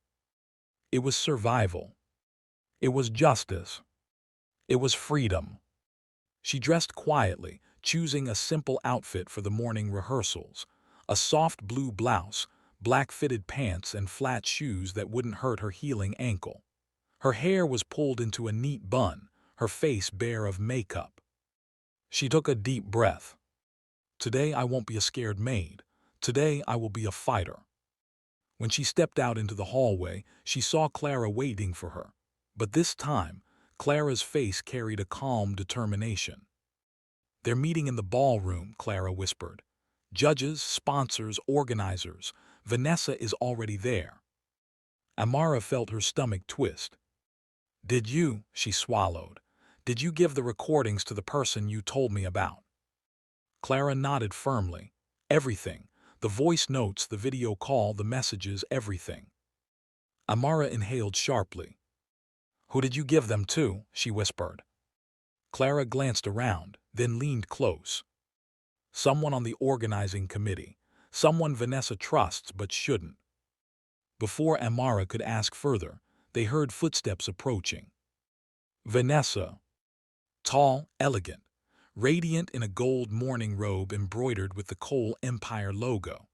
It was survival. It was justice. It was freedom. She dressed quietly, choosing a simple outfit for the morning rehearsals: a soft blue blouse, black fitted pants, and flat shoes that wouldn't hurt her healing ankle. Her hair was pulled into a neat bun, her face bare of makeup. She took a deep breath. Today I won't be a scared maid. Today I will be a fighter. When she stepped out into the hallway, she saw Clara waiting for her. But this time, Clara's face carried a calm determination. "They're meeting in the ballroom," Clara whispered. "Judges, sponsors, organizers. Vanessa is already there." Amara felt her stomach twist. "Did you," she swallowed, "did you give the recordings to the person you told me about?" Clara nodded firmly. "Everything. The voice notes, the video call, the messages, everything." Amara inhaled sharply. "Who did you give them to?" she whispered. Clara glanced around, then leaned close. "Someone on the organizing committee. Someone Vanessa trusts but shouldn't." Before Amara could ask further, they heard footsteps approaching. Vanessa. Tall, elegant, radiant in a gold morning robe embroidered with the Cole Empire logo.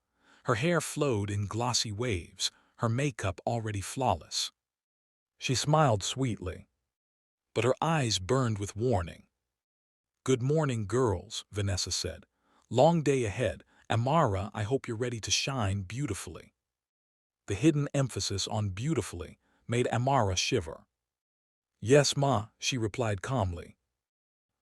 Her hair flowed in glossy waves, her makeup already flawless. She smiled sweetly, but her eyes burned with warning. "Good morning, girls," Vanessa said. "Long day ahead. Amara, I hope you're ready to shine beautifully." The hidden emphasis on beautifully made Amara shiver. "Yes, ma," she replied calmly.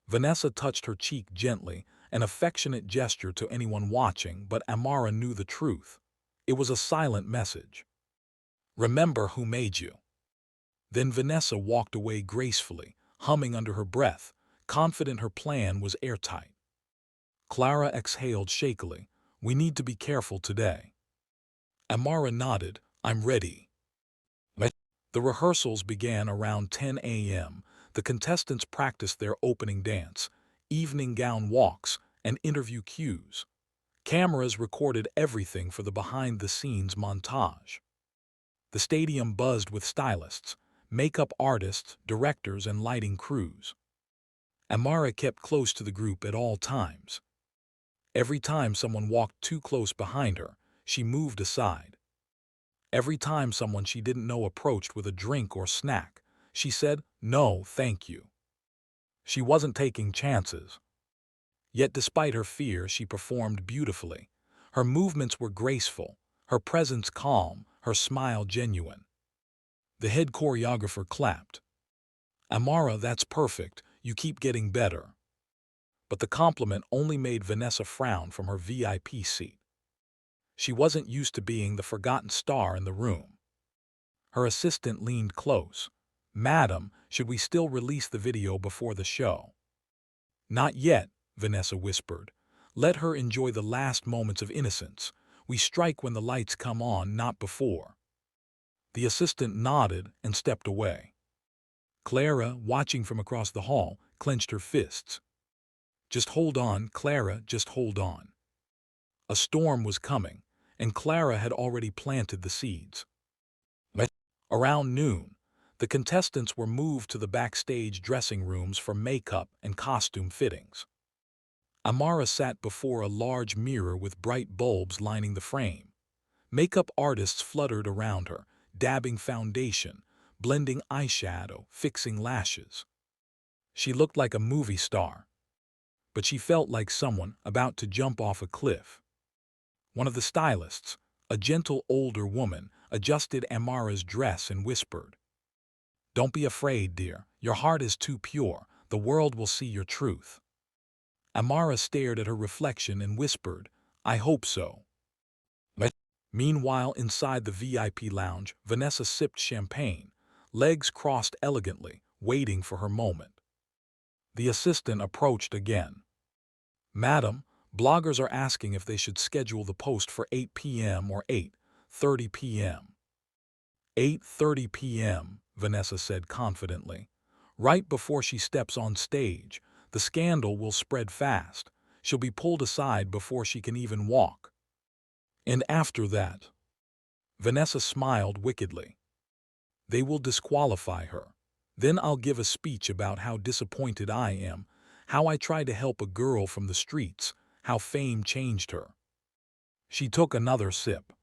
Vanessa touched her cheek gently, an affectionate gesture to anyone watching, but Amara knew the truth. It was a silent message. "Remember who made you." Then Vanessa walked away gracefully, humming under her breath, confident her plan was airtight. Clara exhaled shakily. "We need to be careful today." Amara nodded. "I'm ready." The rehearsals began around 10 a.m. The contestants practiced their opening dance, evening gown walks, and interview cues. Cameras recorded everything for the behind-the-scenes montage. The stadium buzzed with stylists, makeup artists, directors, and lighting crews. Amara kept close to the group at all times. Every time someone walked too close behind her, she moved aside. Every time someone she didn't know approached with a drink or snack, she said, "No, thank you." She wasn't taking chances. Yet despite her fear, she performed beautifully. Her movements were graceful, her presence calm, her smile genuine. The head choreographer clapped. "Amara, that's perfect. You keep getting better." But the compliment only made Vanessa frown from her VIP seat. She wasn't used to being the forgotten star in the room. Her assistant leaned close. "Madam, should we still release the video before the show?" "Not yet," Vanessa whispered. "Let her enjoy the last moments of innocence. We strike when the lights come on, not before." The assistant nodded and stepped away. Clara, watching from across the hall, clenched her fists. "Just hold on, Clara, just hold on." A storm was coming, and Clara had already planted the seeds. Around noon, the contestants were moved to the backstage dressing rooms for makeup and costume fittings. Amara sat before a large mirror with bright bulbs lining the frame. Makeup artists fluttered around her, dabbing foundation, blending eyeshadow, fixing lashes. She looked like a movie star, but she felt like someone about to jump off a cliff. One of the stylists, a gentle older woman, adjusted Amara's dress and whispered, "Don't be afraid, dear. Your heart is too pure. The world will see your truth." Amara stared at her reflection and whispered, "I hope so." Meanwhile, inside the VIP lounge, Vanessa sipped champagne, legs crossed elegantly, waiting for her moment. The assistant approached again. "Madam, bloggers are asking if they should schedule the post for 8 p.m. or 8:30 p.m. 8:30 p.m., Vanessa said confidently. Right before she steps on stage, the scandal will spread fast. She'll be pulled aside before she can even walk. And after that, Vanessa smiled wickedly. They will disqualify her. Then I'll give a speech about how disappointed I am, how I tried to help a girl from the streets, how fame changed her. She took another sip.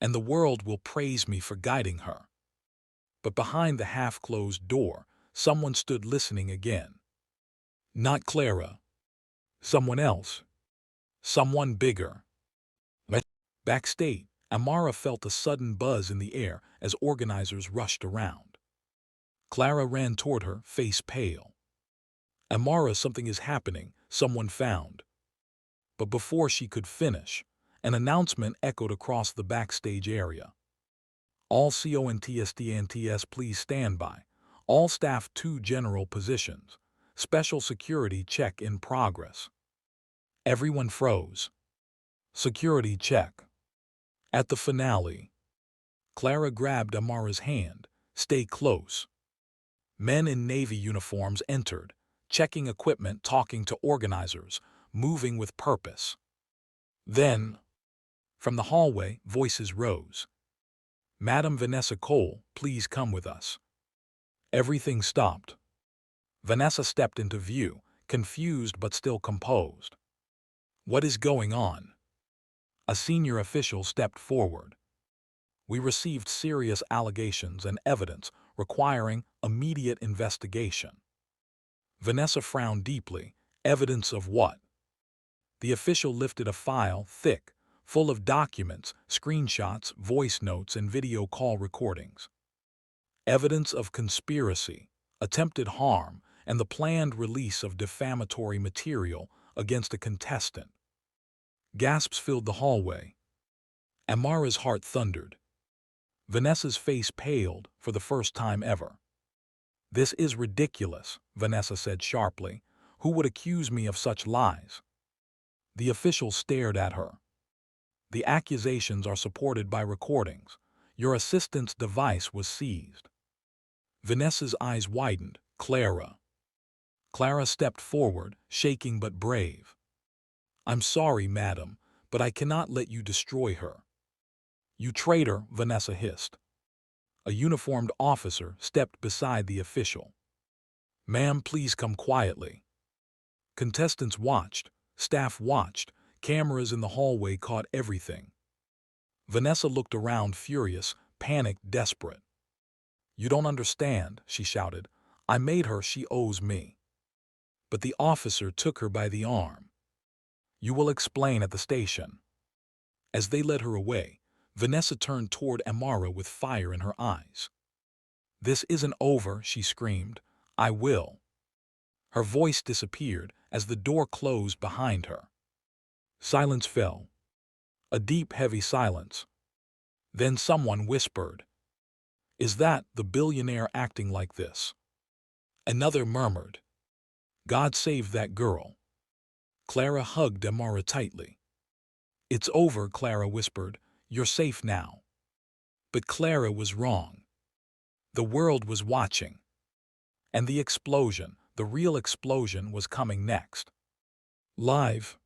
And the world will praise me for guiding her. But behind the half-closed door, someone stood listening again. Not Clara. Someone else. Someone bigger. Backstage, Amara felt a sudden buzz in the air as organizers rushed around. Clara ran toward her, face pale. Amara, something is happening, someone found. But before she could finish, an announcement echoed across the backstage area. All contestants please stand by. All staff to general positions. Special security check in progress. Everyone froze. Security check. At the finale, Clara grabbed Amara's hand. Stay close. Men in Navy uniforms entered, checking equipment, talking to organizers, moving with purpose. Then, from the hallway, voices rose. Madam Vanessa Cole, please come with us. Everything stopped. Vanessa stepped into view, confused but still composed. What is going on? A senior official stepped forward. We received serious allegations and evidence requiring immediate investigation. Vanessa frowned deeply. Evidence of what? The official lifted a file, thick, full of documents, screenshots, voice notes, and video call recordings. Evidence of conspiracy, attempted harm, and the planned release of defamatory material against a contestant. Gasps filled the hallway. Amara's heart thundered. Vanessa's face paled for the first time ever. This is ridiculous, Vanessa said sharply. Who would accuse me of such lies? The official stared at her. The accusations are supported by recordings. Your assistant's device was seized. Vanessa's eyes widened. Clara. Clara stepped forward, shaking but brave. I'm sorry, madam, but I cannot let you destroy her. You traitor, Vanessa hissed. A uniformed officer stepped beside the official. Ma'am, please come quietly. Contestants watched, staff watched, cameras in the hallway caught everything. Vanessa looked around furious, panicked, desperate. You don't understand, she shouted. I made her, she owes me. But the officer took her by the arm. You will explain at the station. As they led her away, Vanessa turned toward Amara with fire in her eyes. This isn't over, she screamed. I will. Her voice disappeared as the door closed behind her. Silence fell. A deep, heavy silence. Then someone whispered, Is that the billionaire acting like this? Another murmured, God save that girl. Clara hugged Amara tightly. It's over, Clara whispered. You're safe now. But Clara was wrong. The world was watching. And the explosion, the real explosion, was coming next. Live.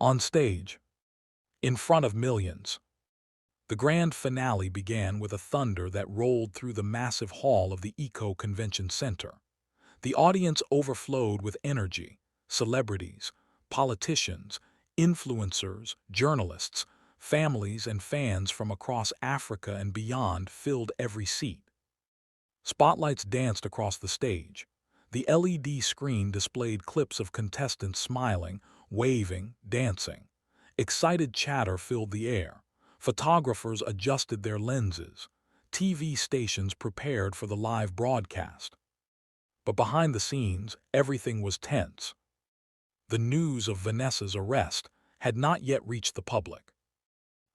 On stage. In front of millions. The grand finale began with a thunder that rolled through the massive hall of the Eco Convention Center. The audience overflowed with energy. Celebrities, politicians, influencers, journalists, families and fans from across Africa and beyond filled every seat. Spotlights danced across the stage. The LED screen displayed clips of contestants smiling, waving, dancing. Excited chatter filled the air. Photographers adjusted their lenses. TV stations prepared for the live broadcast. But behind the scenes, everything was tense. The news of Vanessa's arrest had not yet reached the public.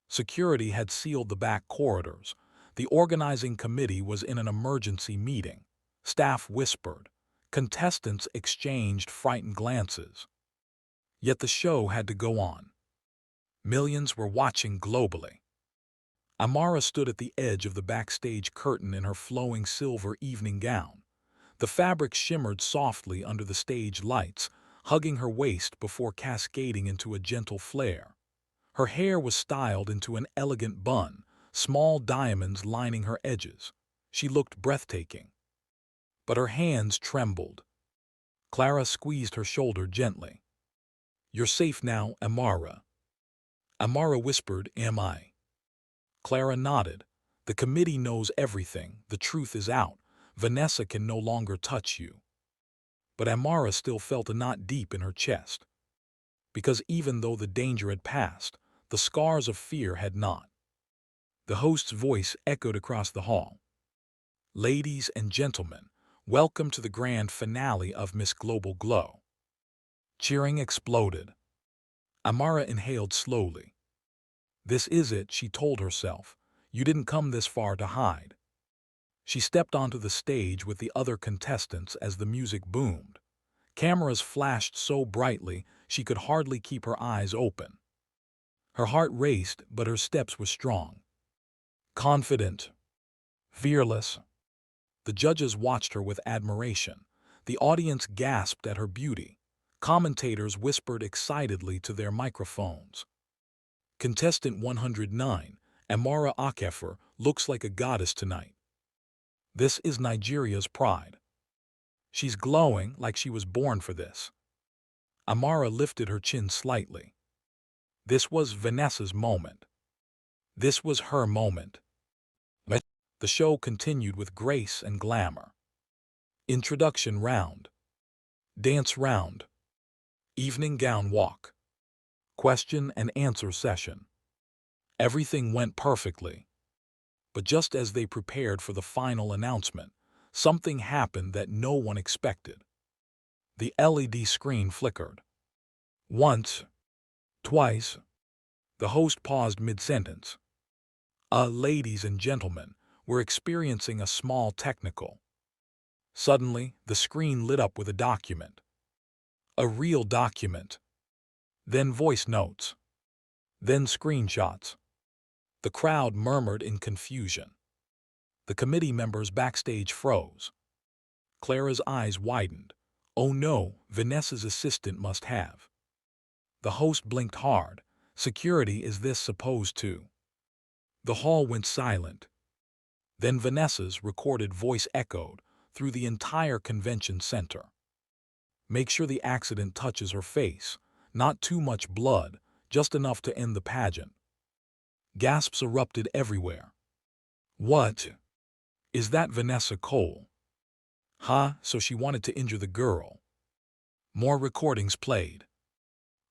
Security had sealed the back corridors. The organizing committee was in an emergency meeting. Staff whispered. Contestants exchanged frightened glances. Yet the show had to go on. Millions were watching globally. Amara stood at the edge of the backstage curtain in her flowing silver evening gown. The fabric shimmered softly under the stage lights, hugging her waist before cascading into a gentle flare. Her hair was styled into an elegant bun, small diamonds lining her edges. She looked breathtaking. But her hands trembled. Clara squeezed her shoulder gently. "You're safe now, Amara." Amara whispered, "Am I?" Clara nodded. "The committee knows everything. The truth is out. Vanessa can no longer touch you." But Amara still felt a knot deep in her chest. Because even though the danger had passed, the scars of fear had not. The host's voice echoed across the hall. "Ladies and gentlemen, welcome to the grand finale of Miss Global Glow." Cheering exploded. Amara inhaled slowly. "This is it," she told herself. "You didn't come this far to hide." She stepped onto the stage with the other contestants as the music boomed. Cameras flashed so brightly she could hardly keep her eyes open. Her heart raced, but her steps were strong. Confident. Fearless. The judges watched her with admiration. The audience gasped at her beauty. Commentators whispered excitedly to their microphones. Contestant 109, Amara Akefer, looks like a goddess tonight. This is Nigeria's pride. She's glowing like she was born for this. Amara lifted her chin slightly. This was Vanessa's moment. This was her moment. The show continued with grace and glamour. Introduction round. Dance round. Evening gown walk. Question and answer session. Everything went perfectly. But just as they prepared for the final announcement, something happened that no one expected. The LED screen flickered. Once. Twice. The host paused mid-sentence. Ladies and gentlemen, we're experiencing a small technical." Suddenly, the screen lit up with a document. A real document. Then voice notes. Then screenshots. The crowd murmured in confusion. The committee members backstage froze. Clara's eyes widened. "Oh no, Vanessa's assistant must have." The host blinked hard. "Security, is this supposed to?" The hall went silent. Then Vanessa's recorded voice echoed through the entire convention center. "Make sure the accident touches her face. Not too much blood, just enough to end the pageant." Gasps erupted everywhere. "What? Is that Vanessa Cole? So she wanted to injure the girl." More recordings played.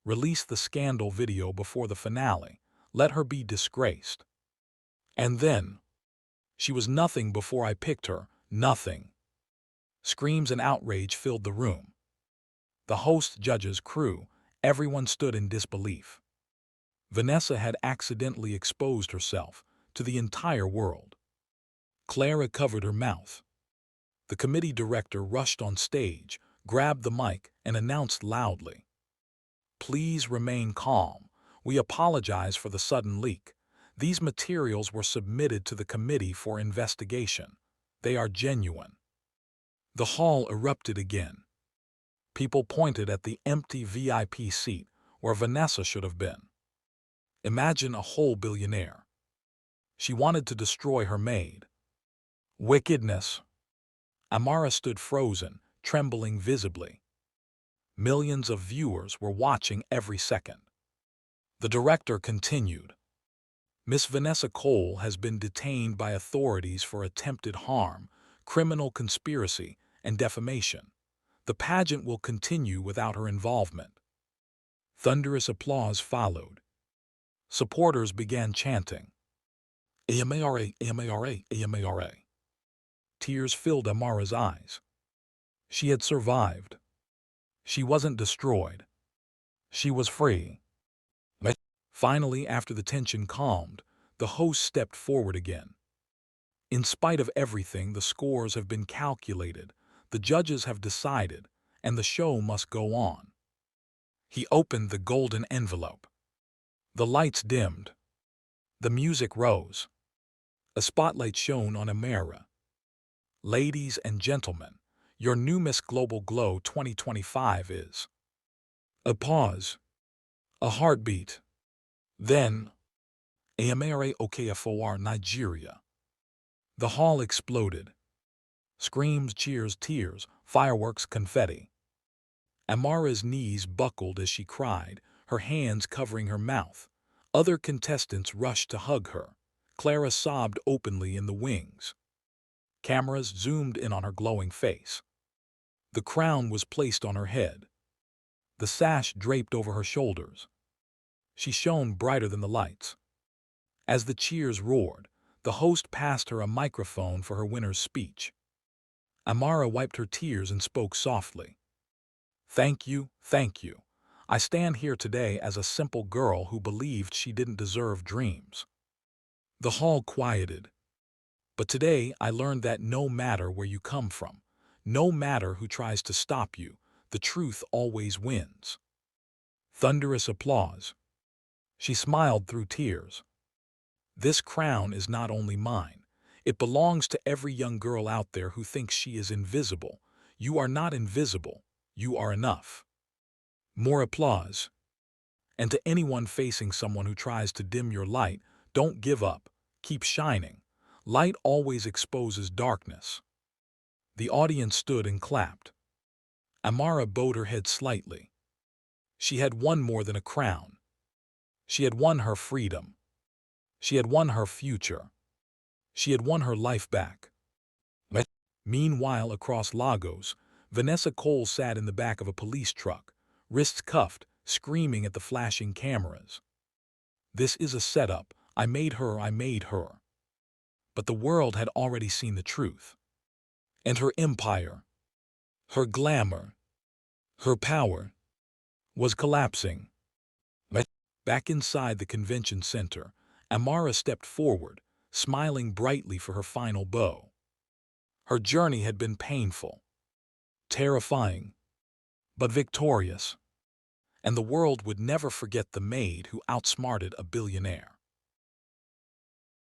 "Release the scandal video before the finale. Let her be disgraced." And then, "She was nothing before I picked her, nothing." Screams and outrage filled the room. The host, judges, crew, everyone stood in disbelief. Vanessa had accidentally exposed herself to the entire world. Clara covered her mouth. The committee director rushed on stage, grabbed the mic, and announced loudly, "Please remain calm. We apologize for the sudden leak. These materials were submitted to the committee for investigation. They are genuine." The hall erupted again. People pointed at the empty VIP seat where Vanessa should have been. Imagine a whole billionaire. She wanted to destroy her maid. Wickedness. Amara stood frozen, trembling visibly. Millions of viewers were watching every second. The director continued. "Miss Vanessa Cole has been detained by authorities for attempted harm, criminal conspiracy, and defamation. The pageant will continue without her involvement." Thunderous applause followed. Supporters began chanting, "Amara, Amara, Amara." Tears filled Amara's eyes. She had survived. She wasn't destroyed. She was free. Finally, after the tension calmed, the host stepped forward again. "In spite of everything, the scores have been calculated, the judges have decided, and the show must go on." He opened the golden envelope. The lights dimmed. The music rose. A spotlight shone on Amara. "Ladies and gentlemen, Your new Miss Global Glow 2025 is. A pause. A heartbeat. Then, Amara Okafor, Nigeria. The hall exploded. Screams, cheers, tears, fireworks, confetti. Amara's knees buckled as she cried, her hands covering her mouth. Other contestants rushed to hug her. Clara sobbed openly in the wings. Cameras zoomed in on her glowing face. The crown was placed on her head. The sash draped over her shoulders. She shone brighter than the lights. As the cheers roared, the host passed her a microphone for her winner's speech. Amara wiped her tears and spoke softly. Thank you, thank you. I stand here today as a simple girl who believed she didn't deserve dreams. The hall quieted. But today I learned that no matter where you come from, no matter who tries to stop you, the truth always wins. Thunderous applause. She smiled through tears. This crown is not only mine. It belongs to every young girl out there who thinks she is invisible. You are not invisible. You are enough. More applause. And to anyone facing someone who tries to dim your light, don't give up. Keep shining. Light always exposes darkness. The audience stood and clapped. Amara bowed her head slightly. She had won more than a crown. She had won her freedom. She had won her future. She had won her life back. Meanwhile, across Lagos, Vanessa Cole sat in the back of a police truck, wrists cuffed, screaming at the flashing cameras. This is a setup. I made her, I made her. But the world had already seen the truth. And her empire, her glamour, her power, was collapsing. Back inside the convention center, Amara stepped forward, smiling brightly for her final bow. Her journey had been painful, terrifying, but victorious. And the world would never forget the maid who outsmarted a billionaire.